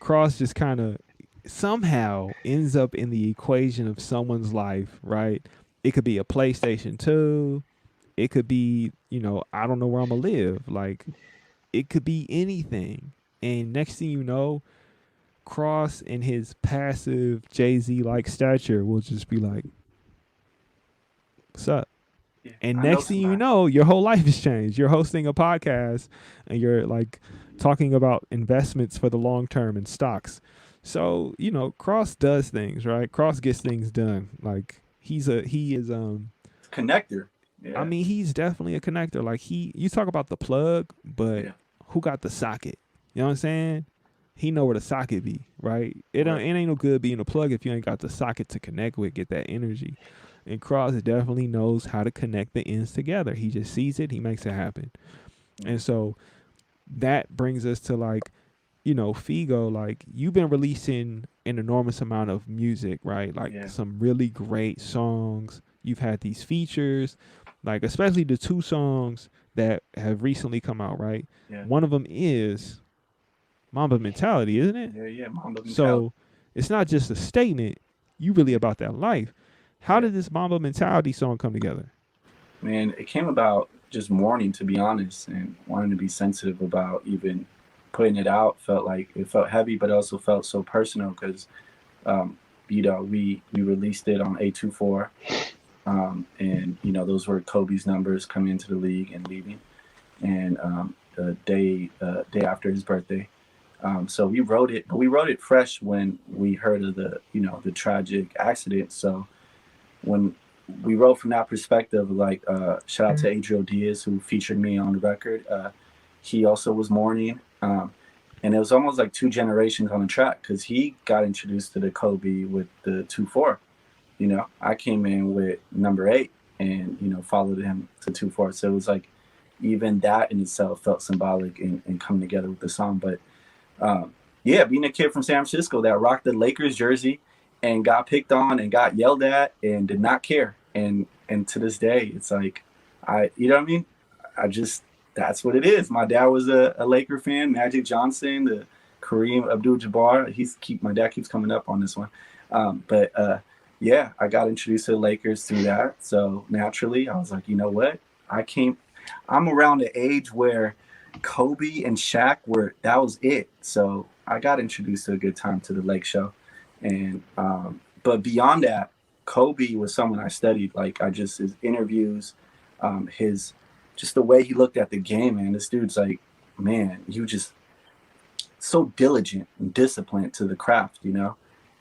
Cross just kind of somehow ends up in the equation of someone's life, right? It could be a PlayStation 2, it could be, I don't know where I'm gonna live. Like, it could be anything. And next thing you know, Cross in his passive Jay-Z like stature will just be like, what's up? Yeah, And I know next thing you somebody. know, your whole life has changed. You're hosting a podcast and you're like talking about investments for the long term and stocks. So, Cross does things, right? Cross gets things done. Like he is Connector. I Yeah. mean, he's definitely a connector. Like you talk about the plug, but Yeah. who got the socket? You know what I'm saying? He know where the socket be, right? Right. It ain't no good being a plug if you ain't got the socket to connect with, get that energy. And Cross definitely knows how to connect the ends together. He just sees it, he makes it happen. And so that brings us to like, Fego, like you've been releasing an enormous amount of music, right? Like Yeah. some really great songs. You've had these features, like especially the two songs that have recently come out, right? Yeah. One of them is Mamba Mentality, isn't it? Yeah. Yeah. Mamba mentality. So it's not just a statement, you really about that life. How Yeah. did this Mamba Mentality song come together? Man, it came about just mourning, to be honest, and wanting to be sensitive about even putting it out. Felt like it felt heavy, but also felt so personal because, we released it on A24, and those were Kobe's numbers coming into the league and leaving, and the day after his birthday. So we wrote it, but we wrote it fresh when we heard of the tragic accident. So when we wrote from that perspective, like shout out to Adriel Diaz who featured me on the record. He also was mourning, and it was almost like two generations on the track because he got introduced to the Kobe with the 2-4. I came in with number 8 and followed him to 2-4. So it was like even that in itself felt symbolic and coming together with the song. But yeah, being a kid from San Francisco that rocked the Lakers jersey and got picked on and got yelled at and did not care. And to this day, it's like, you know what I mean? That's what it is. My dad was a Laker fan, Magic Johnson, the Kareem Abdul-Jabbar. My dad keeps coming up on this one. But yeah, I got introduced to the Lakers through that. So naturally, I was like, you know what? I'm around the age where Kobe and Shaq that was it. So I got introduced to a good time to the Lake Show. And but beyond that, Kobe was someone I studied. Like his interviews, just the way he looked at the game, man. This dude's like, man, he was just so diligent and disciplined to the craft,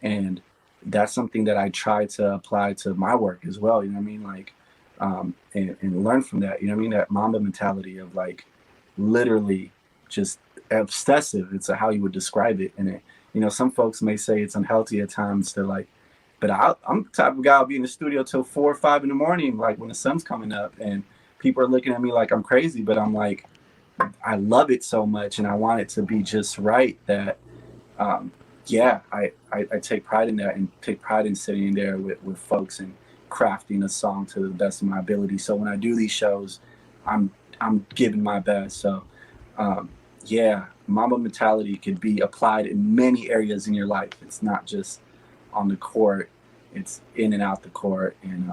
and that's something that I try to apply to my work as well. You know what I mean? Like, and learn from that. You know what I mean? That Mamba mentality of like, literally, just obsessive. It's how you would describe it. And some folks may say it's unhealthy at times to like, but I'm the type of guy I'll be in the studio till 4 or 5 in the morning, like when the sun's coming up, and people are looking at me like I'm crazy, but I'm like, I love it so much, and I want it to be just right that, yeah, I take pride in that and take pride in sitting there with folks and crafting a song to the best of my ability. So when I do these shows, I'm giving my best. So, yeah, Mamba mentality could be applied in many areas in your life. It's not just on the court; it's in and out the court. And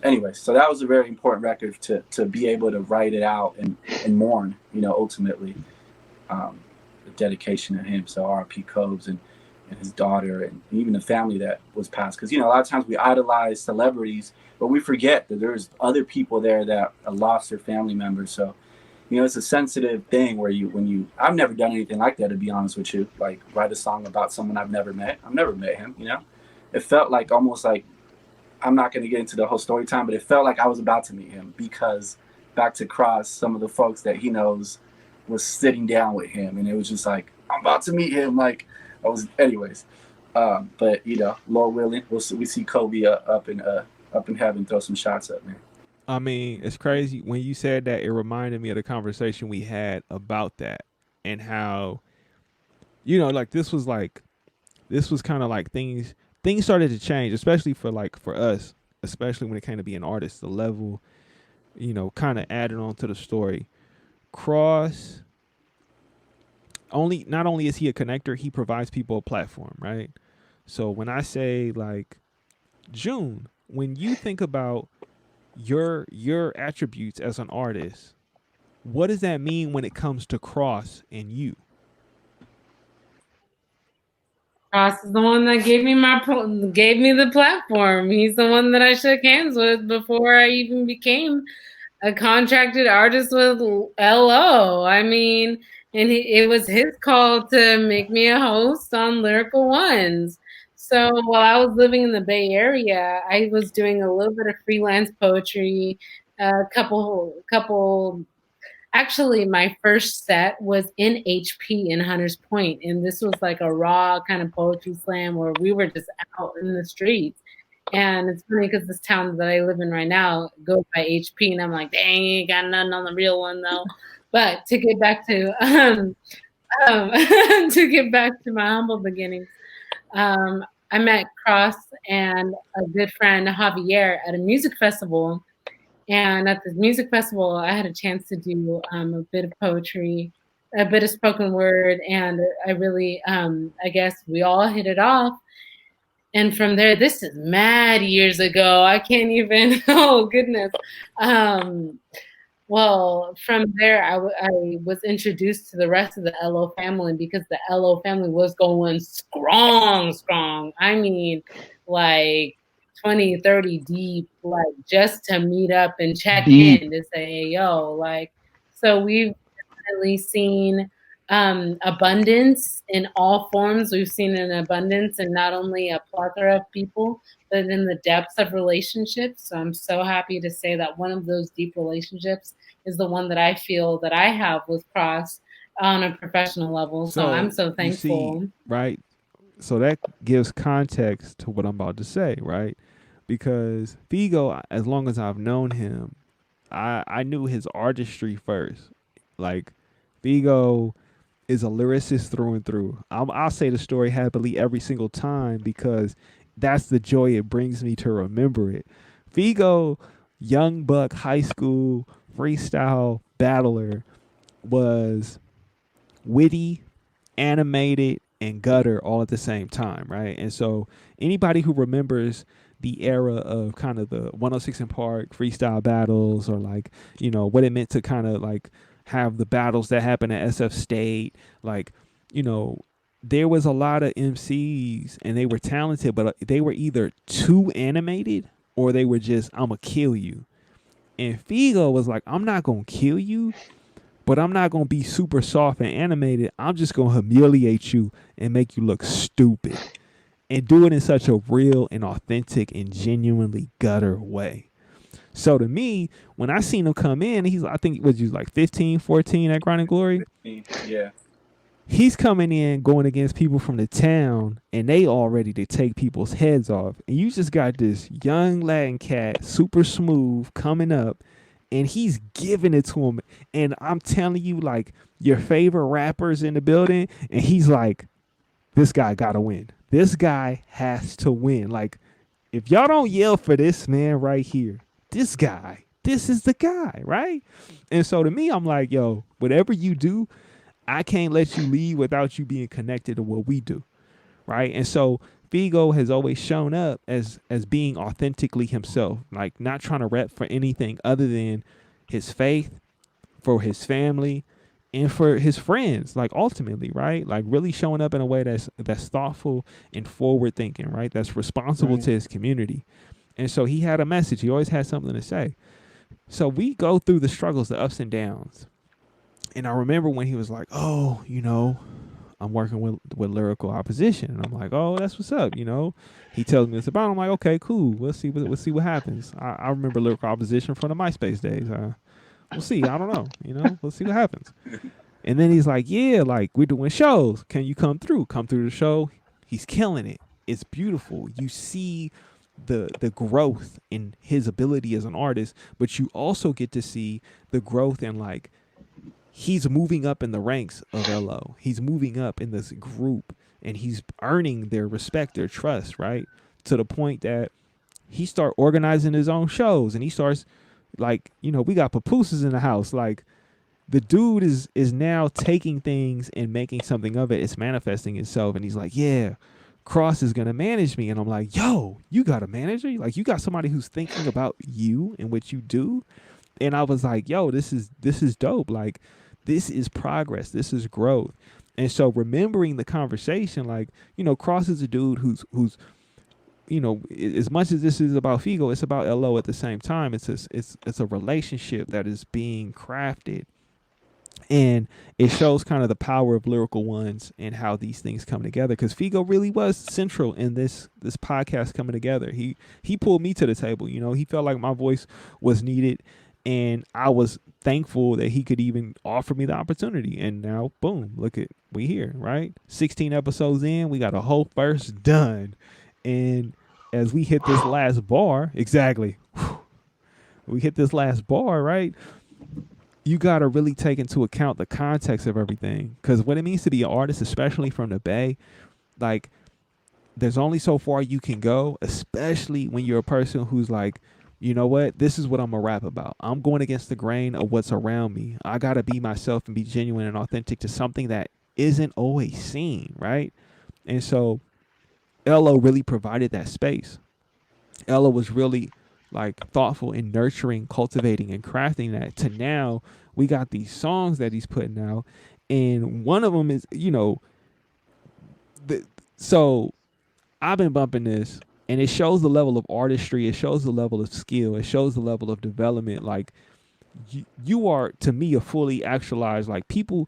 anyway, so that was a very important record to be able to write it out and mourn. Ultimately, the dedication to him. So R.P. Cobes and his daughter and even the family that was passed. Because a lot of times we idolize celebrities, but we forget that there's other people there that lost their family members. So. It's a sensitive thing where I've never done anything like that, to be honest with you, like write a song about someone I've never met. I've never met him, It felt like almost like, I'm not going to get into the whole story time, but it felt like I was about to meet him because back to Cross, some of the folks that he knows was sitting down with him. And it was just like, I'm about to meet him. Like anyways. But, Lord willing, we see Kobe up in heaven, throw some shots up, man. I mean, it's crazy when you said that. It reminded me of the conversation we had about that and how like this was kind of like things started to change, especially for us, especially when it came to being artists. The level, kind of added on to the story. Cross only not only is he a connector, he provides people a platform, right? So when I say like June, when you think about your attributes as an artist, what does that mean when it comes to Cross and you? Ross is the one that gave me gave me the platform. He's the one that I shook hands with before I even became a contracted artist with LO. I mean, and it was his call to make me a host on Lyrical Ones. So while I was living in the Bay Area, I was doing a little bit of freelance poetry, a couple. Actually, my first set was in HP in Hunters Point, and this was like a raw kind of poetry slam where we were just out in the streets. And it's funny because this town that I live in right now goes by HP, and I'm like, dang, ain't got nothing on the real one though. But to get back to to get back to my humble beginnings, I met Cross and a good friend Javier at a music festival. And at the music festival, I had a chance to do a bit of poetry, a bit of spoken word, and I really, I guess we all hit it off. And from there, this is mad years ago. I can't even, oh goodness. Well, from there, I was introduced to the rest of the LO family because the LO family was going strong. I mean, like 20, 30 deep, like just to meet up and check in to say, hey, yo, like, so we've definitely seen abundance in all forms. We've seen an abundance in not only a plethora of people, but in the depths of relationships. So I'm so happy to say that one of those deep relationships is the one that I feel that I have with Cross on a professional level. So I'm so thankful. See, right? So that gives context to what I'm about to say, right? Because Fego, as long as I've known him, I knew his artistry first. Like Fego is a lyricist through and through. I'll say the story happily every single time because that's the joy it brings me to remember it. Fego, young buck, high school freestyle battler, was witty, animated, and gutter all at the same time, right? And so anybody who remembers the era of kind of the 106 in Park freestyle battles, or like, what it meant to kind of like have the battles that happened at SF State, like, there was a lot of MCs and they were talented, but they were either too animated or they were just, I'm going to kill you. And Fego was like, I'm not going to kill you, but I'm not going to be super soft and animated. I'm just going to humiliate you and make you look stupid. And do it in such a real and authentic and genuinely gutter way. So to me, when I seen him come in, I think was you like 15, 14 at Grind and Glory? 15, yeah. He's coming in going against people from the town, and they all ready to take people's heads off. And you just got this young Latin cat, super smooth, coming up, and he's giving it to him. And I'm telling you, like, your favorite rappers in the building, and he's like, this guy got to win. This guy has to win. Like, if y'all don't yell for this man right here, this guy, this is the guy, right? And so to me, I'm like, yo, whatever you do, I can't let you leave without you being connected to what we do, right? And so Fego has always shown up as being authentically himself, like not trying to rep for anything other than his faith, for his family, and for his friends, like ultimately, right? Like really showing up in a way that's thoughtful and forward thinking, right? That's responsible to his community. And so he had a message. He always had something to say. So we go through the struggles, the ups and downs. And I remember when he was like, oh, I'm working with Lyrical Opposition. And I'm like, oh, that's what's up, He tells me it's about. I'm like, okay, cool. We'll see what happens. I remember Lyrical Opposition from the MySpace days. We'll see. I don't know. We'll see what happens. And then he's like, yeah, like we're doing shows. Can you come through? Come through the show. He's killing it. It's beautiful. You see the growth in his ability as an artist, but you also get to see the growth in like he's moving up in the ranks of LO. He's moving up in this group and he's earning their respect, their trust, right? To the point that he start organizing his own shows and he starts like, you know, we got papooses in the house. Like the dude is now taking things and making something of it. It's manifesting itself. And he's like, yeah, Cross is gonna manage me. And I'm like, yo, you got a manager? Like you got somebody who's thinking about you and what you do. And I was like, yo, this is dope. Like this is progress. This is growth. And so remembering the conversation, like, you know, Cross is a dude who's you know, as much as this is about Fego, it's about LO at the same time. It's a relationship that is being crafted. And it shows kind of the power of Lyrical Ones and how these things come together. Because Fego really was central in this podcast coming together. He pulled me to the table. You know, he felt like my voice was needed, and I was thankful that he could even offer me the opportunity. And now, boom, look at we here, right? 16 episodes in, we got a whole first done, and as we hit this last bar, exactly, we hit this last bar, right? You got to really take into account the context of everything. Because what it means to be an artist, especially from the Bay, like, there's only so far you can go, especially when you're a person who's like, you know what, this is what I'm going to rap about. I'm going against the grain of what's around me. I got to be myself and be genuine and authentic to something that isn't always seen, right? And so LO really provided that space. LO was really like thoughtful in nurturing, cultivating, and crafting that to now we got these songs that he's putting out. And one of them is, you know, so I've been bumping this and it shows the level of artistry. It shows the level of skill. It shows the level of development. Like you are, to me, a fully actualized, like people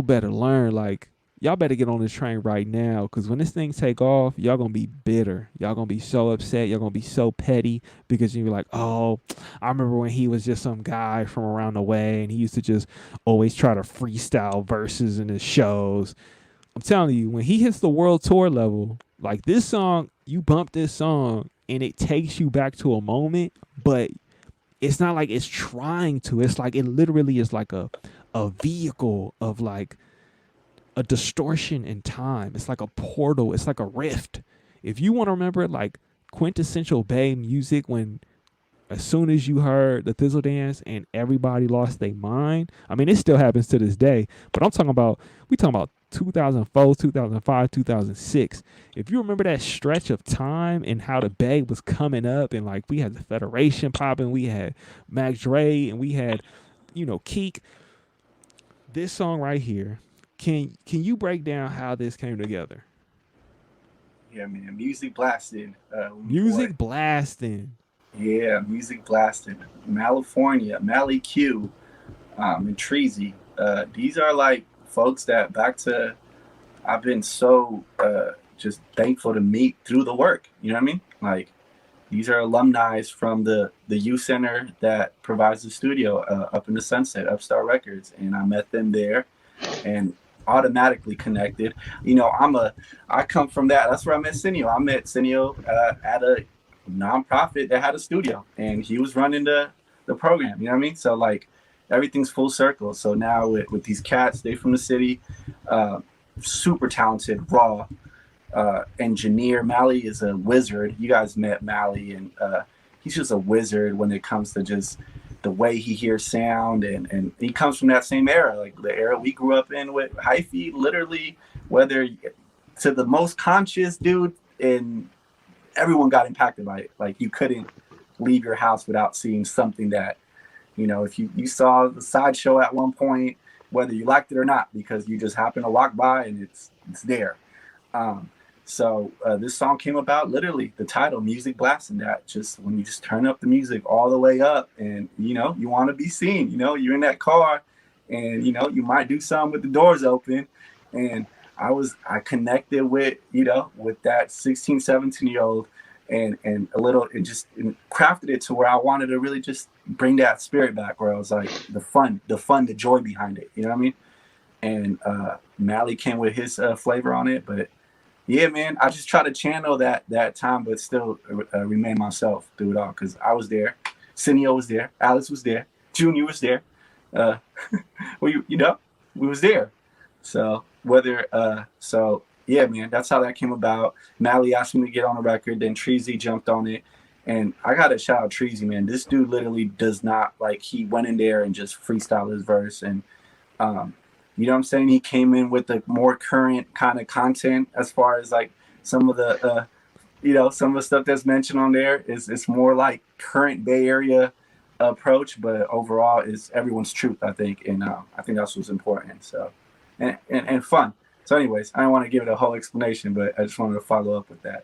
better learn, like, y'all better get on this train right now, because when this thing take off, y'all gonna be bitter. Y'all gonna be so upset. Y'all gonna be so petty because you're like, oh, I remember when he was just some guy from around the way and he used to just always try to freestyle verses in his shows. I'm telling you, when he hits the world tour level, like this song, you bump this song and it takes you back to a moment, but it's not like it's trying to. It's like it literally is like a vehicle of like a distortion in time. It's like a portal. It's like a rift. If you want to remember like quintessential Bay music, when as soon as you heard the Thizzle dance and everybody lost their mind, I mean, it still happens to this day, but we talking about 2004, 2005, 2006. If you remember that stretch of time and how the Bay was coming up, and like we had the Federation popping, we had Mac Dre, and we had, you know, Keek. This song right here, can you break down how this came together? Yeah, man, music blasting. Music blasting. Yeah, music blasting. California, Mally Q, and Treasy. These are like folks that I've been so just thankful to meet through the work. You know what I mean? Like, these are alumni from the youth center that provides the studio up in the Sunset, Upstart Records, and I met them there, and automatically connected. You know, I come from that. That's where I met Cineo. I met Cineo at a nonprofit that had a studio, and he was running the program. You know what I mean? So like, everything's full circle. So now with these cats, they from the city, super talented, raw. Engineer. Mally is a wizard. You guys met Mally, and he's just a wizard when it comes to just the way he hears sound, and he comes from that same era, like the era we grew up in with hyphy. Literally, whether to the most conscious dude, and everyone got impacted by it. Like, you couldn't leave your house without seeing something that, you know, if you saw the sideshow at one point, whether you liked it or not, because you just happened to walk by and it's there. So this song came about, literally, the title, Music Blasting, that just when you just turn up the music all the way up and, you know, you want to be seen, you know, you're in that car and, you know, you might do something with the doors open. And I connected with, you know, with that 16, 17-year-old and crafted it to where I wanted to really just bring that spirit back, where I was like, the joy behind it. You know what I mean? And Mally came with his flavor on it, but Yeah, man. I just try to channel that time, but still remain myself through it all because I was there. Cineo was there. Alex was there. Junior was there. Uh, you know, we was there. So so yeah, man, that's how that came about. Mally asked me to get on the record, then Treasy jumped on it. And I gotta shout out Treasy, man. This dude literally does not like he went in there and just freestyled his verse and you know what I'm saying? He came in with the more current kind of content as far as like some of the some of the stuff that's mentioned on there is it's more like current Bay Area approach, but overall is everyone's truth, I think, and I think that's what's important. So and fun. So, anyways, I don't want to give it a whole explanation, but I just wanted to follow up with that.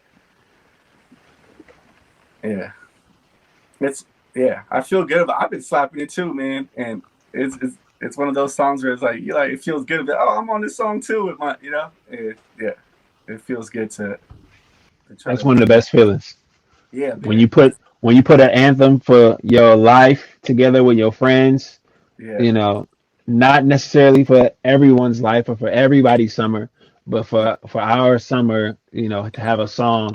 Yeah, I feel good about. I've been slapping it too, man, and it's one of those songs where it's like it feels good. But, I'm on this song too with my it feels good to try. That's one of the best feelings. Yeah, man. When you put an anthem for your life together with your friends, yeah. Not necessarily for everyone's life or for everybody's summer, but for our summer, to have a song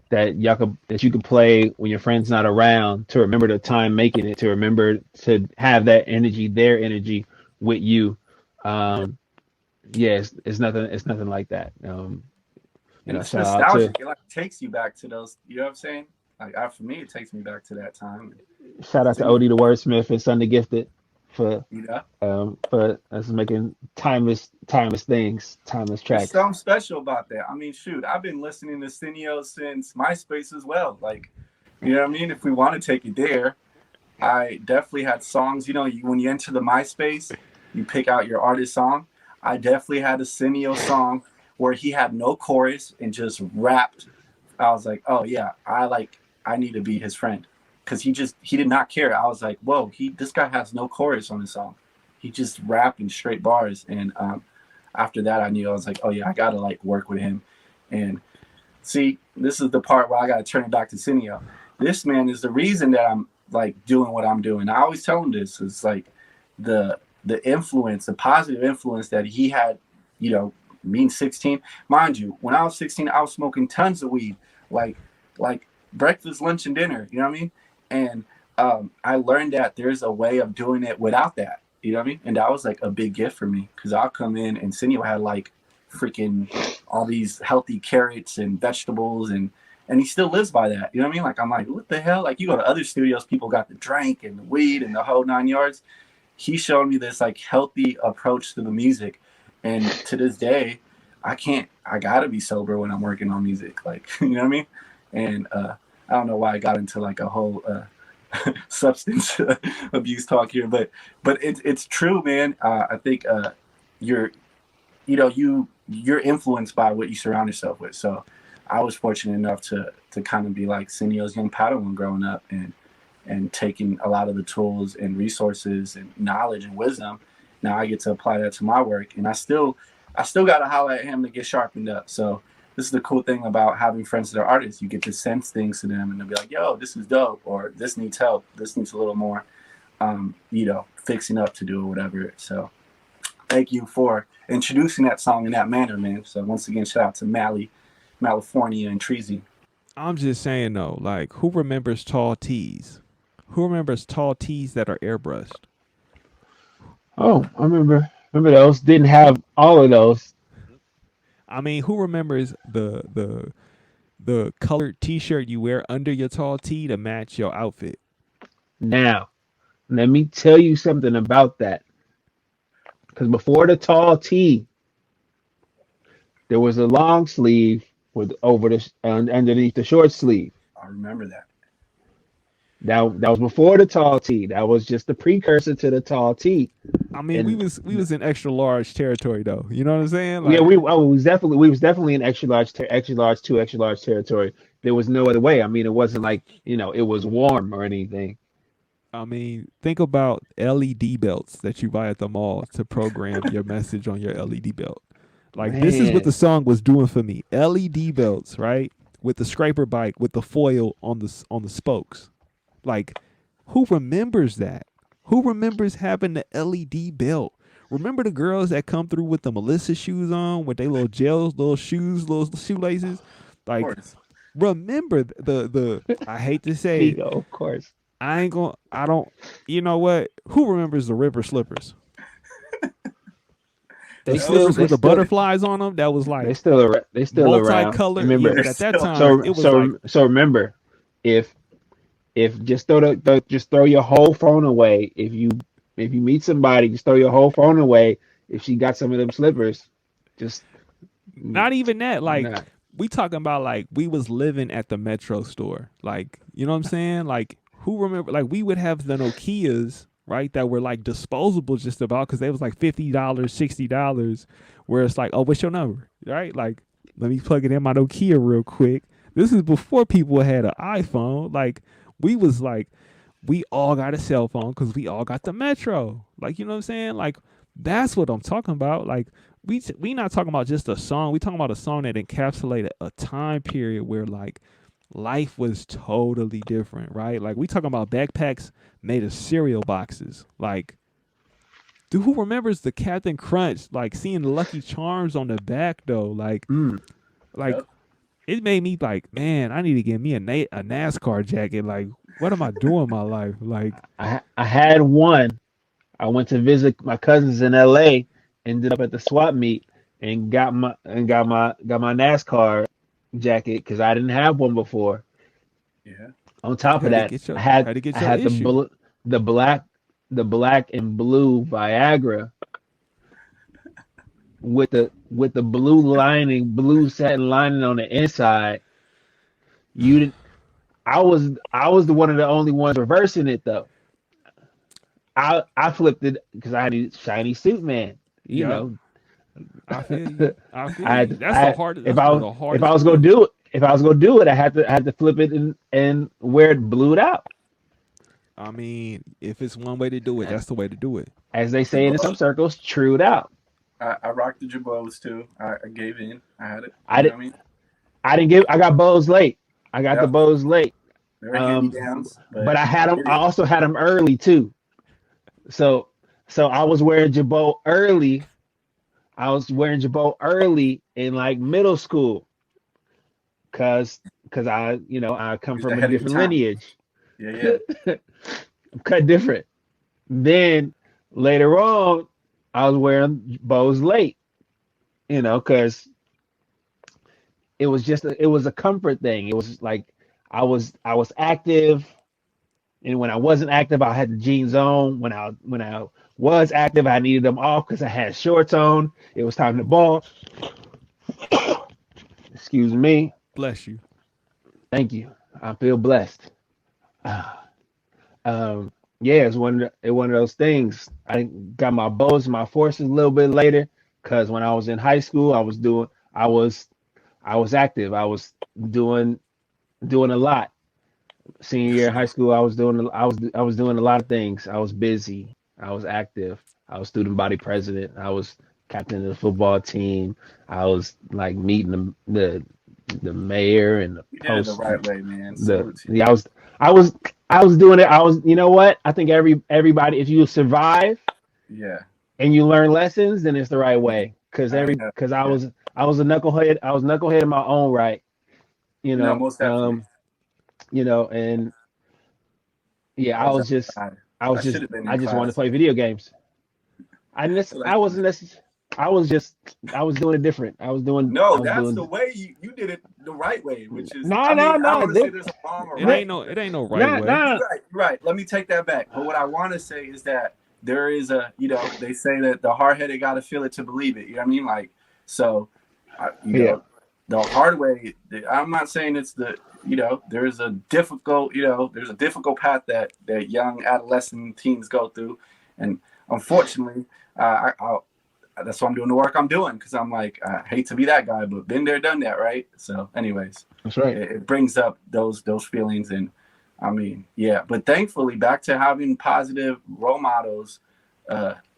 that you can play when your friend's not around to remember the time making it, to remember to have that energy, their energy with you. It's nothing like that. And it's nostalgic. It takes you back to those. You know what I'm saying? Like for me, it takes me back to that time. Shout out to Odie the Wordsmith and Sunday Gifted for us making timeless things, timeless tracks. There's something special about that. I mean, shoot, I've been listening to Cineo since MySpace as well. Like, you know what I mean? If we want to take it there, I definitely had songs. When you enter the MySpace, you pick out your artist song. I definitely had a Cineo song where he had no chorus and just rapped. I was like, oh yeah, I need to be his friend. Because he did not care. I was like, whoa, this guy has no chorus on his song. He just rapping straight bars. And after that, I was like, oh yeah, I gotta work with him. And see, this is the part where I gotta turn it back to Cineo. This man is the reason that I'm doing what I'm doing. I always tell him this. It's like the influence, the positive influence that he had. Me 16, mind you, when I was 16, I was smoking tons of weed, like breakfast, lunch, and dinner. You know what I mean? And I learned that there's a way of doing it without that. You know what I mean? And that was a big gift for me because I'll come in and Cineo had freaking all these healthy carrots and vegetables and he still lives by that. You know what I mean? I'm like, what the hell? You go to other studios, people got the drink and the weed and the whole 9 yards. He showed me this healthy approach to the music. And to this day, I gotta be sober when I'm working on music. You know what I mean? And I don't know why I got into a whole substance abuse talk here, but it's true, man. I think you're influenced by what you surround yourself with. So I was fortunate enough to kind of be like Cineo's young Padawan growing up and taking a lot of the tools and resources and knowledge and wisdom. Now I get to apply that to my work, and I still gotta holler at him to get sharpened up. So this is the cool thing about having friends that are artists. You get to sense things to them and they'll be like, yo, this is dope, or this needs help. This needs a little more, fixing up to do or whatever. So thank you for introducing that song in that manner, man. So once again, shout out to Malifornia and Treasy. I'm just saying though, who remembers tall tees? Who remembers tall tees that are airbrushed? Oh, I remember those. Didn't have all of those. I mean, who remembers the colored T-shirt you wear under your tall tee to match your outfit? Now, let me tell you something about that. Because before the tall tee, there was a long sleeve with underneath the short sleeve. I remember that. That was before the tall tee. That was just the precursor to the tall tee. I mean, we was in extra large territory though. You know what I'm saying? We was definitely in extra large to extra large territory. There was no other way. I mean, it wasn't it was warm or anything. I mean, think about LED belts that you buy at the mall to program your message on your LED belt. This is what the song was doing for me. LED belts, right? With the scraper bike with the foil on the spokes. Who remembers that? Who remembers having the LED belt remember the girls that come through with the Melissa shoes on, with their little gels, little shoes, little shoelaces? Of Like, course. remember the I hate to say it, Figo, of course. I don't, you know what? Who remembers the Ripper slippers? The They still, slippers they with the still, butterflies on them that was they like still, they still around. multicolored. Yeah, Remember, but They're at that still time so it was like, so remember, if just throw just throw your whole phone away. If you meet somebody, just throw your whole phone away. If she got some of them slippers, just not even that. Like, nah. we talking about like we was living at the Metro store. Like, you know what I'm saying? Like, who remember? Like, we would have the Nokias, right, that were like disposable just about, because they was like $50, $60. Where it's like, oh, what's your number? Right? Like, let me plug it in my Nokia real quick. This is before people had an iPhone. Like, we was like, we all got a cell phone because we all got the Metro. Like, you know what I'm saying? Like, that's what I'm talking about. Like, we not talking about just a song. We talking about a song that encapsulated a time period where like life was totally different, right? Like, we talking about backpacks made of cereal boxes. Like, dude, who remembers the Captain Crunch? Like, seeing the Lucky Charms on the back though. Like Yep. it made me like, man, I need to get me a NASCAR jacket. Like, what am I doing in my life? Like, I had one. I went to visit my cousins in LA, ended up at the swap meet and got my NASCAR jacket because I didn't have one before. Yeah. On top of that, had to I get your had issue. the black the black and blue Viagra with the blue satin lining on the inside. You didn't. I was the one of the only ones reversing it though. I flipped it because I had a shiny suit man. You Yup. know, I feel you. I feel I had you. to, That's the hardest. That's one of the if I hardest was gonna feelings. do it, I had to flip it and wear it blued out, I mean, if it's one way to do it, that's the way to do it. as they say in some Jabot. circles, trued out. I rocked the Jabos too. I gave in. I had it. I You know did. what I mean? I didn't give. I got bows late. I got the Yep. bows late. They were hand me Um, downs, but but I did I it. also had them early too. So I was wearing Jabot early. I was wearing Jabot early in like middle school, cause I come He was from a ahead of your different time. lineage. Yeah, yeah. I'm cut different. Then later on, I was wearing bows late, cause it was a comfort thing. It was like I was active, and when I wasn't active, I had the jeans on. When I was active, I needed them off because I had shorts on. It was time to ball. Excuse me. Bless you. Thank you. I feel blessed. Yeah, it's one of those things. I got my bows and my forces a little bit later because when I was in high school, I was I was active. I was doing a lot. Senior year in high school, I was doing a lot of things. I was busy. I was active. I was student body president. I was captain of the football team. I was like meeting the mayor and the You did it the post right way, man. the Salute to you. yeah I was I was doing it. I was, you know what? I think everybody, if you survive Yeah. and you learn lessons, then it's the right way. I have, Because yeah. I was a knucklehead. I was knucklehead in my own right. You No, know, most definitely. and yeah, I was that guy. I should have been in I just wanted to class. play video games. So like, I wasn't necessarily. I was doing it different. no, I was that's the doing way you did it the right way, which is, no I mean, no I don't no want to say they, there's a wrong or they, right, It ain't no right nah way. nah you're right. Let me take that back. But what I want to say is that there is they say that the hard headed got to feel it to believe it. You know what I mean? Like, so, yeah the hard way. I'm not saying it's there's a there's a difficult path that young adolescent teens go through, and unfortunately, that's why I'm doing the work I'm doing, because I'm like, I hate to be that guy, but been there, done that, right? So, anyways, that's right. it brings up those feelings, and I mean, yeah. But thankfully, back to having positive role models,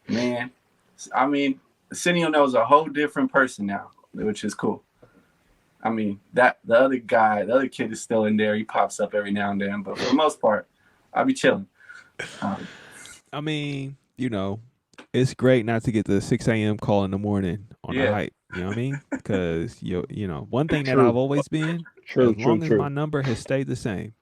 man. I mean, Arsenio knows a whole different person now, which is cool. I mean, that the other kid is still in there. He pops up every now and then, but for the most part, I'll be chilling. Um, I mean, it's great not to get the 6 a.m. call in the morning on the Yeah. hype. You know what I mean? Because one thing that I've True, always been, true, as true, long as my true. number has stayed the same,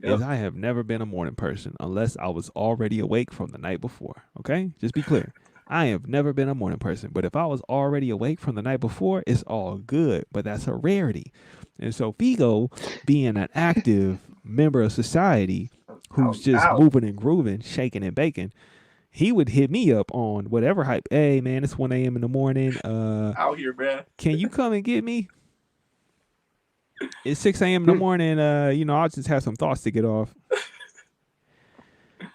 is Yep. I have never been a morning person unless I was already awake from the night before. Okay? Just be clear. I have never been a morning person, but if I was already awake from the night before, it's all good. But that's a rarity. And so Figo, being an active member of society who's Out, just out, moving and grooving, shaking and baking, he would hit me up on whatever hype. Hey man, it's 1 a.m. in the morning. out here, bruh. Can you come and get me? It's 6 a.m. in the morning. I'll just have some thoughts to get off.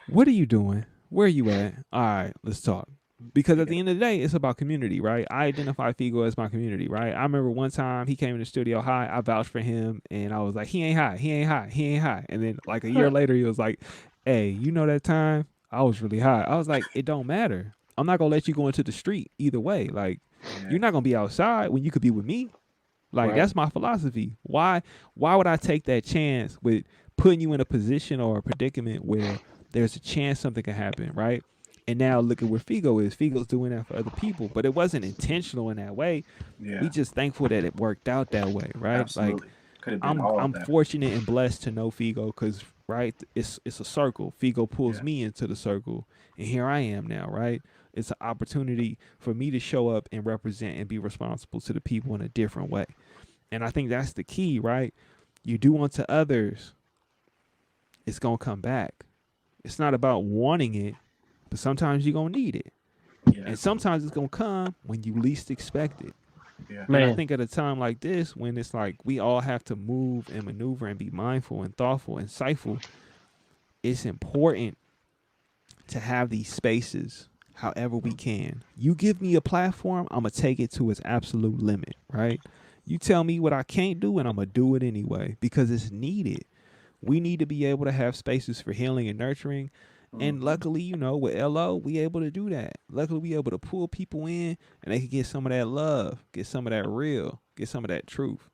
What are you doing? Where are you at? All right, let's talk. Because at the end of the day, it's about community, right? I identify Figo as my community, right? I remember one time he came in the studio high. I vouched for him, and I was like, he ain't high, he ain't high, he ain't high. And then like a year later, he was like, hey, that time I was really high. I was like, it don't matter. I'm not gonna let you go into the street either way. Like, Yeah. you're not gonna be outside when you could be with me. Like Right. that's my philosophy. Why would I take that chance with putting you in a position or a predicament where there's a chance something can happen, right? And now look at where Figo is. Figo's doing that for other people, but it wasn't intentional in that way. We Yeah. just thankful that it worked out that way, right? Like Absolutely. Could have been I'm all of I'm that. fortunate and blessed to know Figo because right, it's a circle. Figo pulls Yeah. me into the circle, and here I am now, right? It's an opportunity for me to show up and represent and be responsible to the people in a different way. And I think that's the key, right? You do unto others, it's gonna come back. It's not about wanting it, but sometimes you're gonna need it. Yeah. And sometimes it's gonna come when you least expect it. Yeah. And I Man, think at a time like this, when it's like we all have to move and maneuver and be mindful and thoughtful and insightful, it's important to have these spaces however we can. You give me a platform, I'm gonna take it to its absolute limit, right? You tell me what I can't do and I'm gonna do it anyway because it's needed. We need to be able to have spaces for healing and nurturing. And Mm-hmm. luckily, with LO, we able to do that. Luckily, we able to pull people in and they can get some of that love, get some of that real, get some of that truth.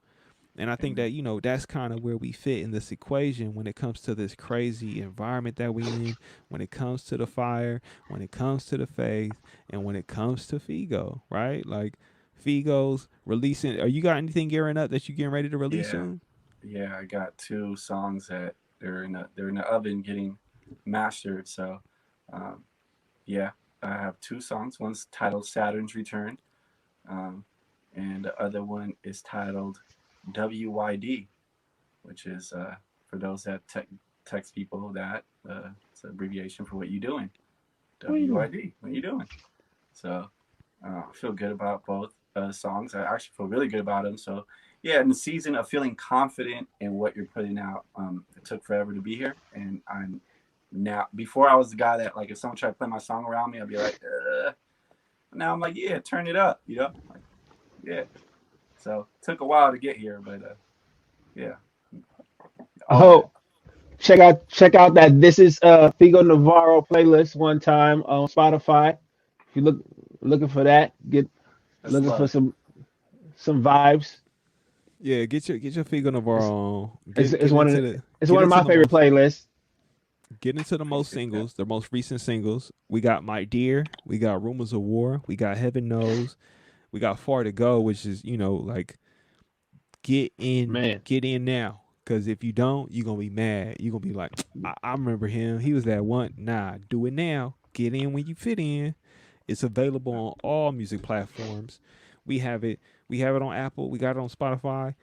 And I think Amen. that, that's kind of where we fit in this equation when it comes to this crazy environment that we in, when it comes to the fire, when it comes to the faith, and when it comes to Figo, right? Like Figo's releasing. Are you got anything gearing up that you getting ready to release Yeah. soon? Yeah. I got 2 songs that they're in the oven getting mastered. So, um, yeah, I have 2 songs. One's titled Saturn's Return, um, and the other one is titled WYD, which is for those that text people that it's an abbreviation for what you doing. what are you doing? WYD, what you doing? So I feel good about both songs. I actually feel really good about them. So yeah, in the season of feeling confident in what you're putting out, it took forever to be here, and I'm now. Before I was the guy that like if someone tried to play my song around me, I'd be like, now I'm like, yeah, turn it up, like, yeah. So it took a while to get here, but yeah, all of it. Oh, check out that this is Fego Navarro playlist one time on Spotify. If you looking for that, get That's looking for love. some vibes. Yeah, get your Figo It's Navarro on. it's, Get it's get one into of the it's get one of into my the favorite most playlists. get into the most Appreciate that. singles, the most recent singles. We got My Dear, we got Rumors of War, we got Heaven Knows, we got Far to Go, which is like Man, get in now. Cause if you don't, you're gonna be mad. You're gonna be like, I remember him. He was that one. Nah, do it now. Get in when you fit in. It's available on all music platforms. We have it. We have it on Apple. We got it on Spotify.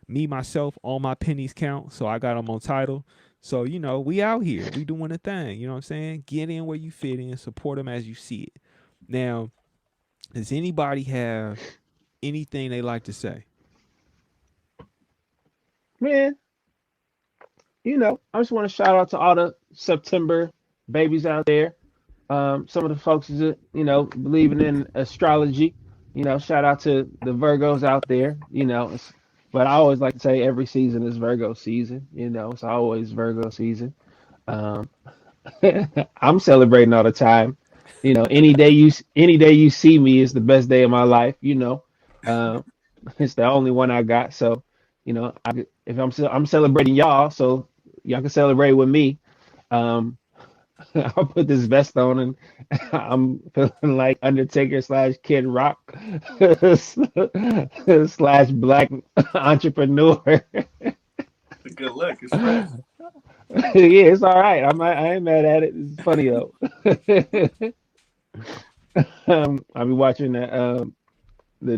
Me myself, all my pennies count. So I got them on title. So we out here. We doing a thing. You know what I'm saying? Get in where you fit in. Support them as you see it. Now, does anybody have anything they like to say? man, I just want to shout out to all the September babies out there. Some of the folks is believing in astrology. Shout out to the Virgos out there. But I always like to say every season is Virgo season. It's always Virgo season. Um, I'm celebrating all the time. Any day you see me is the best day of my life. Um, it's the only one I got. So, if I'm celebrating y'all, so y'all can celebrate with me. Um, I'll put this vest on and I'm feeling like Undertaker slash Kid Rock slash black entrepreneur. It's a good look. It's fresh. Yeah, it's all right. I ain't mad at it. It's funny though. I'll be watching the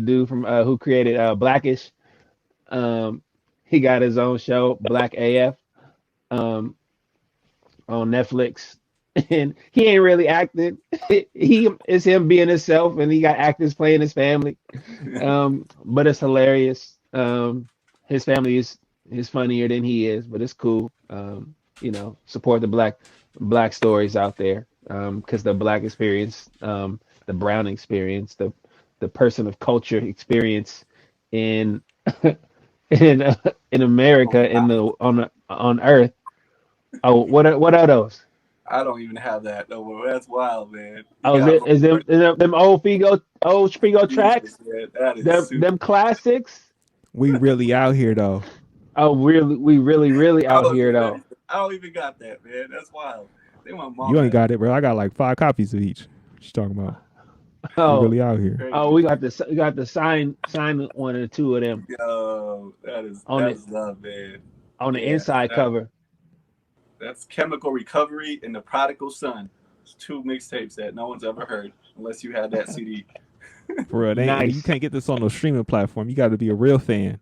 dude from who created Blackish. He got his own show, Black AF, um, on Netflix, and he ain't really acting. He is him being himself, and he got actors playing his family. But it's hilarious. His family is funnier than he is, but it's cool. Support the black stories out there, because the black experience, the brown experience, the person of culture experience in in America, on Earth. Oh, what are those? I don't even have that no more. That's wild, man. Oh, is them old Figo tracks? Man. That is Them classics? We really out here though. Oh, really? We really out here though. I don't even got that, man. That's wild. They my mom. You ain't got it, bro. I got like 5 copies of each. What you talking about? Oh, We really out here. Crazy. we got the sign one or two of them Yo, that's love, man. on the inside cover. That's Chemical Recovery and The Prodigal Son. It's 2 mixtapes that no one's ever heard unless you had that CD. For real, Nice. you can't get this on no streaming platform. You got to be a real fan.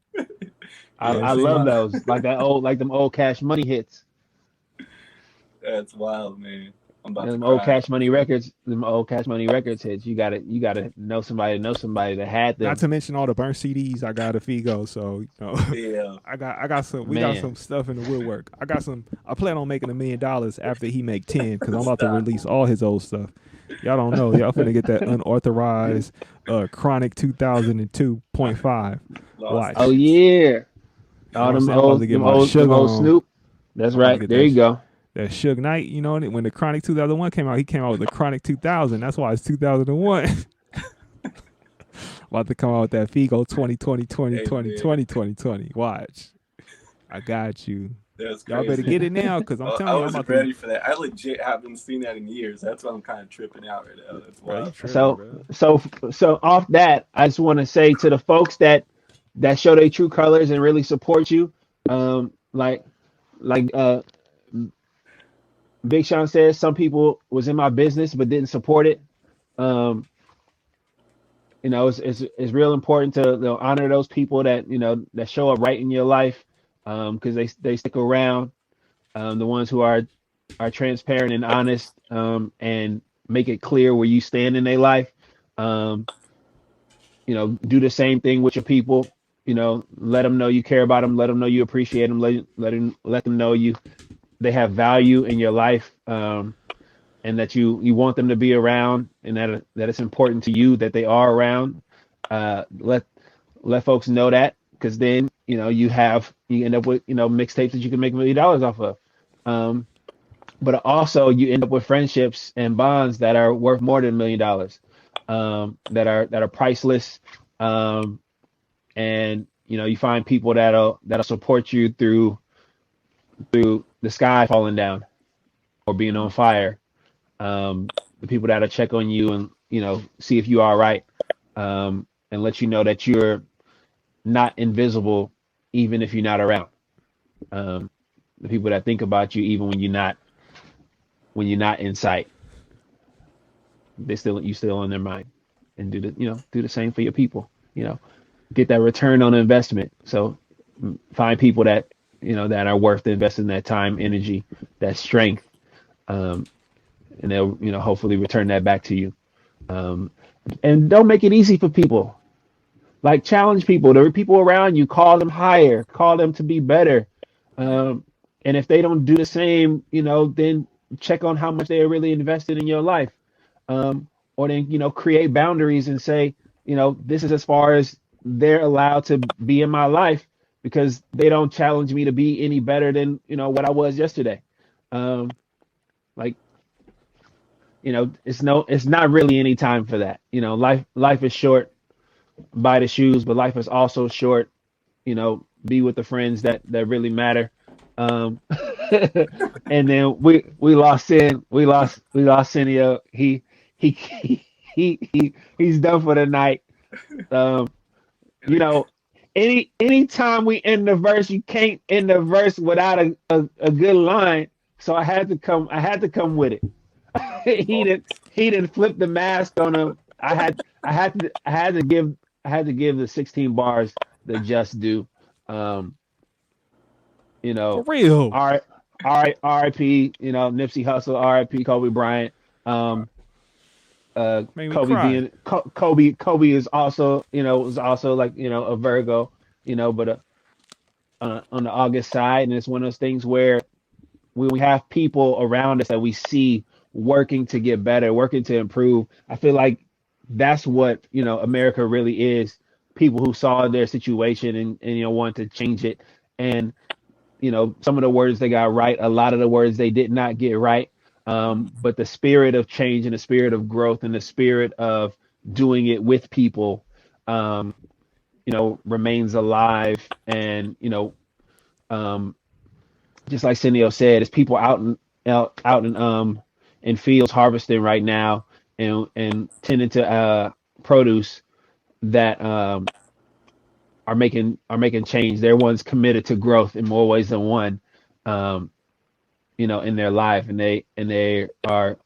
I love those, like them old Cash Money hits. That's wild, man. I'm about Them to old cry. Cash Money records, hits. You gotta know somebody that had them. Not to mention all the burnt CDs I got at Fego. So Yeah. I got some. We Man. got some stuff in the woodwork. I plan on making $1 million after he make 10 because I'm about to release all his old stuff. Y'all don't know. Y'all finna get that unauthorized Chronic 2002.5. Watch. Oh yeah, all I'm them saying, I'm about to get my sugar old on. Snoop. That's I'm about to right. get There that you go. That Suge Knight, when the Chronic 2001 came out, he came out with the Chronic 2000. That's why it's 2001. About to come out with that Figo 2020, 2020, 2020. Watch. I got you. That's Y'all crazy. better get it now because I'm I telling you, I'm wasn't about ready for that. I legit haven't seen that in years. That's why I'm kind of tripping out right now. That's Bro, you wild. tripping, bro. So off that, I just want to say to the folks that show their true colors and really support you, like Big Sean says, some people was in my business but didn't support it. It's real important to honor those people that that show up right in your life, because they stick around. The ones who are transparent and honest, and make it clear where you stand in their life. Do the same thing with your people. Let them know you care about them. Let them know you appreciate them. Let them know they have value in your life, and that you want them to be around, and that it's important to you that they are around. Let folks know that, because then you end up with mixtapes that you can make $1 million off of. But also you end up with friendships and bonds that are worth more than $1 million, that are priceless. And you find people that'll support you through the sky falling down or being on fire. The people that'll check on you and see if you are all right, and let you know that you're not invisible even if you're not around. The people that think about you even when you're not in sight, you still in their mind, and do the same for your people. Get that return on investment. So find people that that are worth investing that time, energy, that strength, and they'll hopefully return that back to you. And don't make it easy for people. Like, challenge people. There are people around you. Call them higher. Call them to be better. And if they don't do the same, then check on how much they are really invested in your life. Or then create boundaries and say, this is as far as they're allowed to be in my life, because they don't challenge me to be any better than what I was yesterday. It's not really any time for that. Life is short. Buy the shoes, but life is also short. Be with the friends that really matter. And then we lost Cineo. He's done for the night. Um, you know, anytime we end the verse, you can't end the verse without a good line. So I had to come with it. He didn't flip the mask on him. I had to give the 16 bars the just due. Um, you For know, real. R.I.P. You know, Nipsey Hussle, R.I.P. Kobe Bryant. Made me cry. Kobe is also, was also like, a Virgo, but on the August side, and it's one of those things where we have people around us that we see working to get better, working to improve. I feel like that's what, America really is. People who saw their situation and want to change it. And, some of the words they got right, a lot of the words they did not get right. But the spirit of change and the spirit of growth and the spirit of doing it with people, remains alive. And, um, just like Cineo said, it's people out in fields harvesting right now and tending to produce that are making change. They're ones committed to growth in more ways than one, um, in their life, and they are,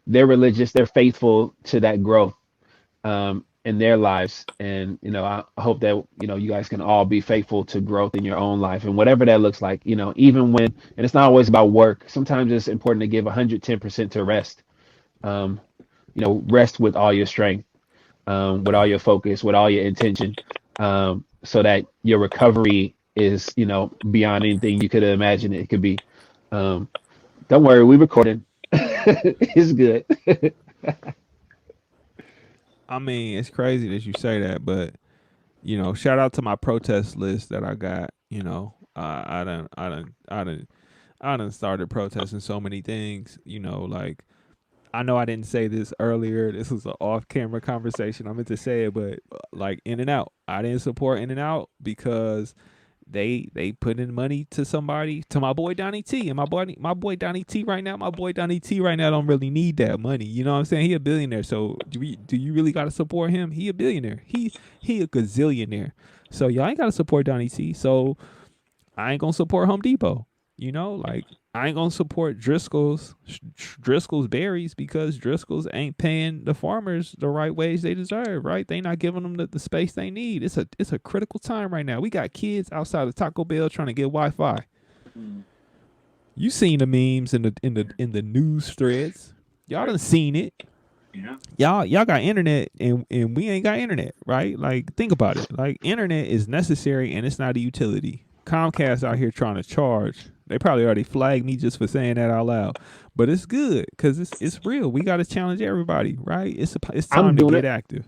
they're religious, they're faithful to that growth in their lives. And I hope that you guys can all be faithful to growth in your own life, and whatever that looks like. Even when, and it's not always about work. Sometimes it's important to give 110% to rest. Um, Rest with all your strength, with all your focus, with all your intention, so that your recovery is beyond anything you could imagine it could be. Um, don't worry, we recording. It's good. I mean, it's crazy that you say that, but shout out to my protest list that I got. I done started protesting so many things. Like I know I didn't say this earlier. This was an off-camera conversation. I meant to say it, but like In and Out, I didn't support In and Out because they put in money to somebody, to my boy Donnie T, and my boy Donnie T right now. My boy Donnie T right now don't really need that money. You know what I'm saying? He a billionaire. So do you really got to support him? He a billionaire. He a gazillionaire. So y'all ain't got to support Donnie T. So I ain't gonna support Home Depot. Like I ain't gonna support Driscoll's berries because Driscoll's ain't paying the farmers the right wage they deserve. Right? They not giving them the space they need. It's a critical time right now. We got kids outside of Taco Bell trying to get Wi-Fi. Mm. You seen the memes in the news threads. Y'all done seen it. Yeah. Y'all got internet and we ain't got internet, right? Like think about it. Like internet is necessary and it's not a utility. Comcast out here trying to charge. They probably already flagged me just for saying that out loud, but it's good because it's real. We got to challenge everybody, right? It's I'm time to doing get it. active.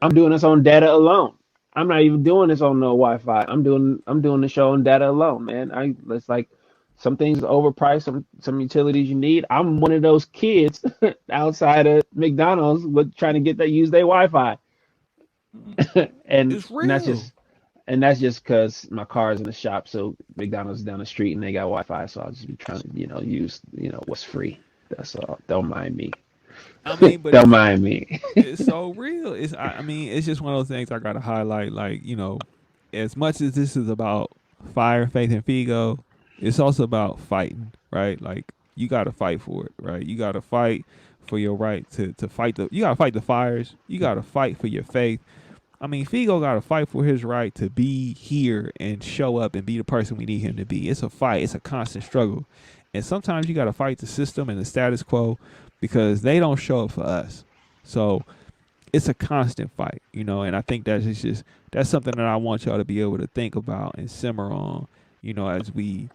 I'm doing this on data alone. I'm not even doing this on no Wi-Fi. I'm doing the show on data alone, man. It's like some things are overpriced, some utilities you need. I'm one of those kids outside of McDonald's with trying to get that use their Wi-Fi, Mm. and It's and that's real. just and that's just because my car is in the shop, so McDonald's is down the street and they got Wi-Fi, so I'll just be trying to use what's free. That's all. Don't mind me. I mean, but Don't mind me. it's so real. I mean, it's just one of those things I gotta highlight. Like as much as this is about fire, faith, and Figo, it's also about fighting, right? Like you gotta fight for it, right? You gotta fight for your right to fight you gotta fight the fires. You gotta fight for your faith. I mean, Figo got to fight for his right to be here and show up and be the person we need him to be. It's a fight. It's a constant struggle. And sometimes you got to fight the system and the status quo because they don't show up for us. So it's a constant fight, and I think that's something that I want y'all to be able to think about and simmer on, as we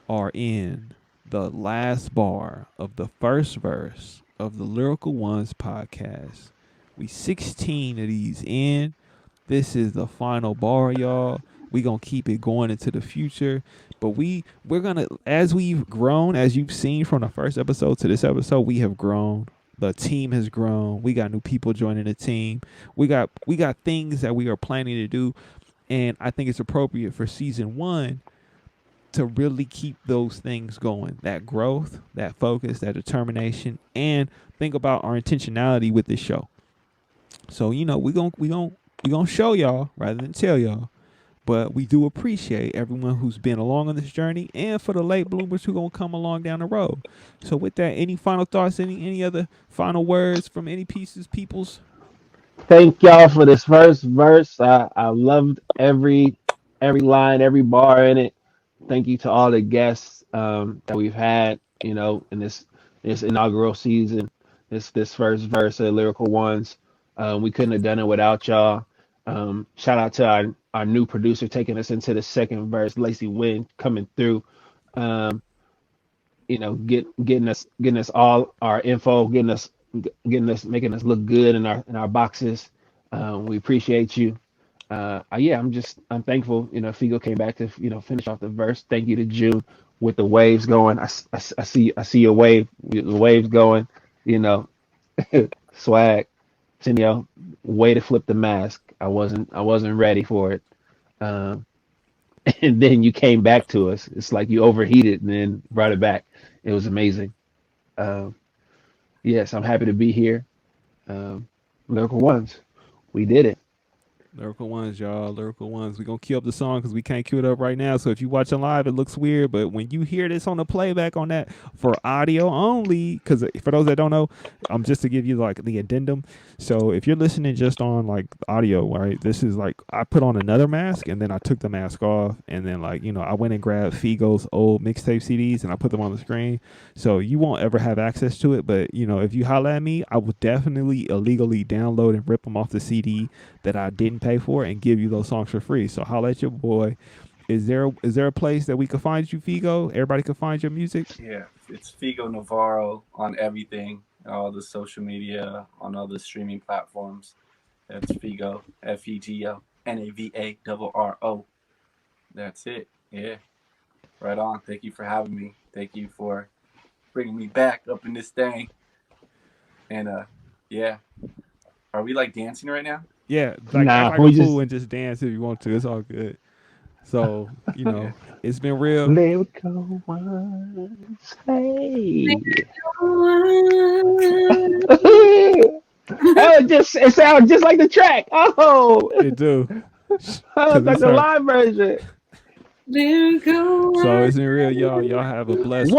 are in the last bar of the first verse of the Lyrical Ones podcast. We 16 of these in. This is the final bar, y'all. We gonna keep it going into the future. But we're gonna, as we've grown, as you've seen from the first episode to this episode, we have grown. The team has grown. We got new people joining the team. We got things that we are planning to do. And I think it's appropriate for season 1 to really keep those things going, that growth, that focus, that determination, and think about our intentionality with this show. So we gonna show y'all rather than tell y'all, but we do appreciate everyone who's been along on this journey, and for the late bloomers who gonna come along down the road. So with that, any final thoughts? Any other final words from any peoples? Thank y'all for this first verse. I loved every line, every bar in it. Thank you to all the guests that we've had, in this inaugural season. This first verse of Lyrical Ones. We couldn't have done it without y'all. Shout out to our new producer taking us into the second verse, Lacey Wynn coming through. Um, getting us all our info, making us look good in our boxes. We appreciate you. Yeah, I'm thankful. Figo came back to finish off the verse. Thank you to June with the waves going. I see your wave, the waves going. You know, swag. Senio, way to flip the mask. I wasn't ready for it. Um, and then you came back to us. It's like you overheated and then brought it back. It was amazing. Um, yes, I'm happy to be here. Lyrical Ones, we did it. Lyrical Ones, y'all. Lyrical Ones. We're going to cue up the song because we can't cue it up right now. So if you watching live, it looks weird. But when you hear this on the playback on that for audio only, because for those that don't know, just to give you like the addendum. So if you're listening just on like audio, right, this is like I put on another mask and then I took the mask off. And then I went and grabbed Figo's old mixtape CDs and I put them on the screen. So you won't ever have access to it. But, if you holler at me, I will definitely illegally download and rip them off the CD that I didn't pay for and give you those songs for free. So holla at your boy. Is there a place that we can find you, Figo? Everybody can find your music? Yeah, it's Fego Navarro on everything, all the social media, on all the streaming platforms. That's Fego, FEGO, NAVARRO. That's it. Yeah, right on. Thank you for having me. Thank you for bringing me back up in this thing. And yeah, are we like dancing right now? Yeah, like Nah, act like we a just fool and just dance if you want to. It's all good. So, it's been real. Lyrical Ones. Hey. One. It sounds just like the track. Oh, It do. Cause like it's the her. live version. Lyrical So it's been real, y'all. Y'all have a blessed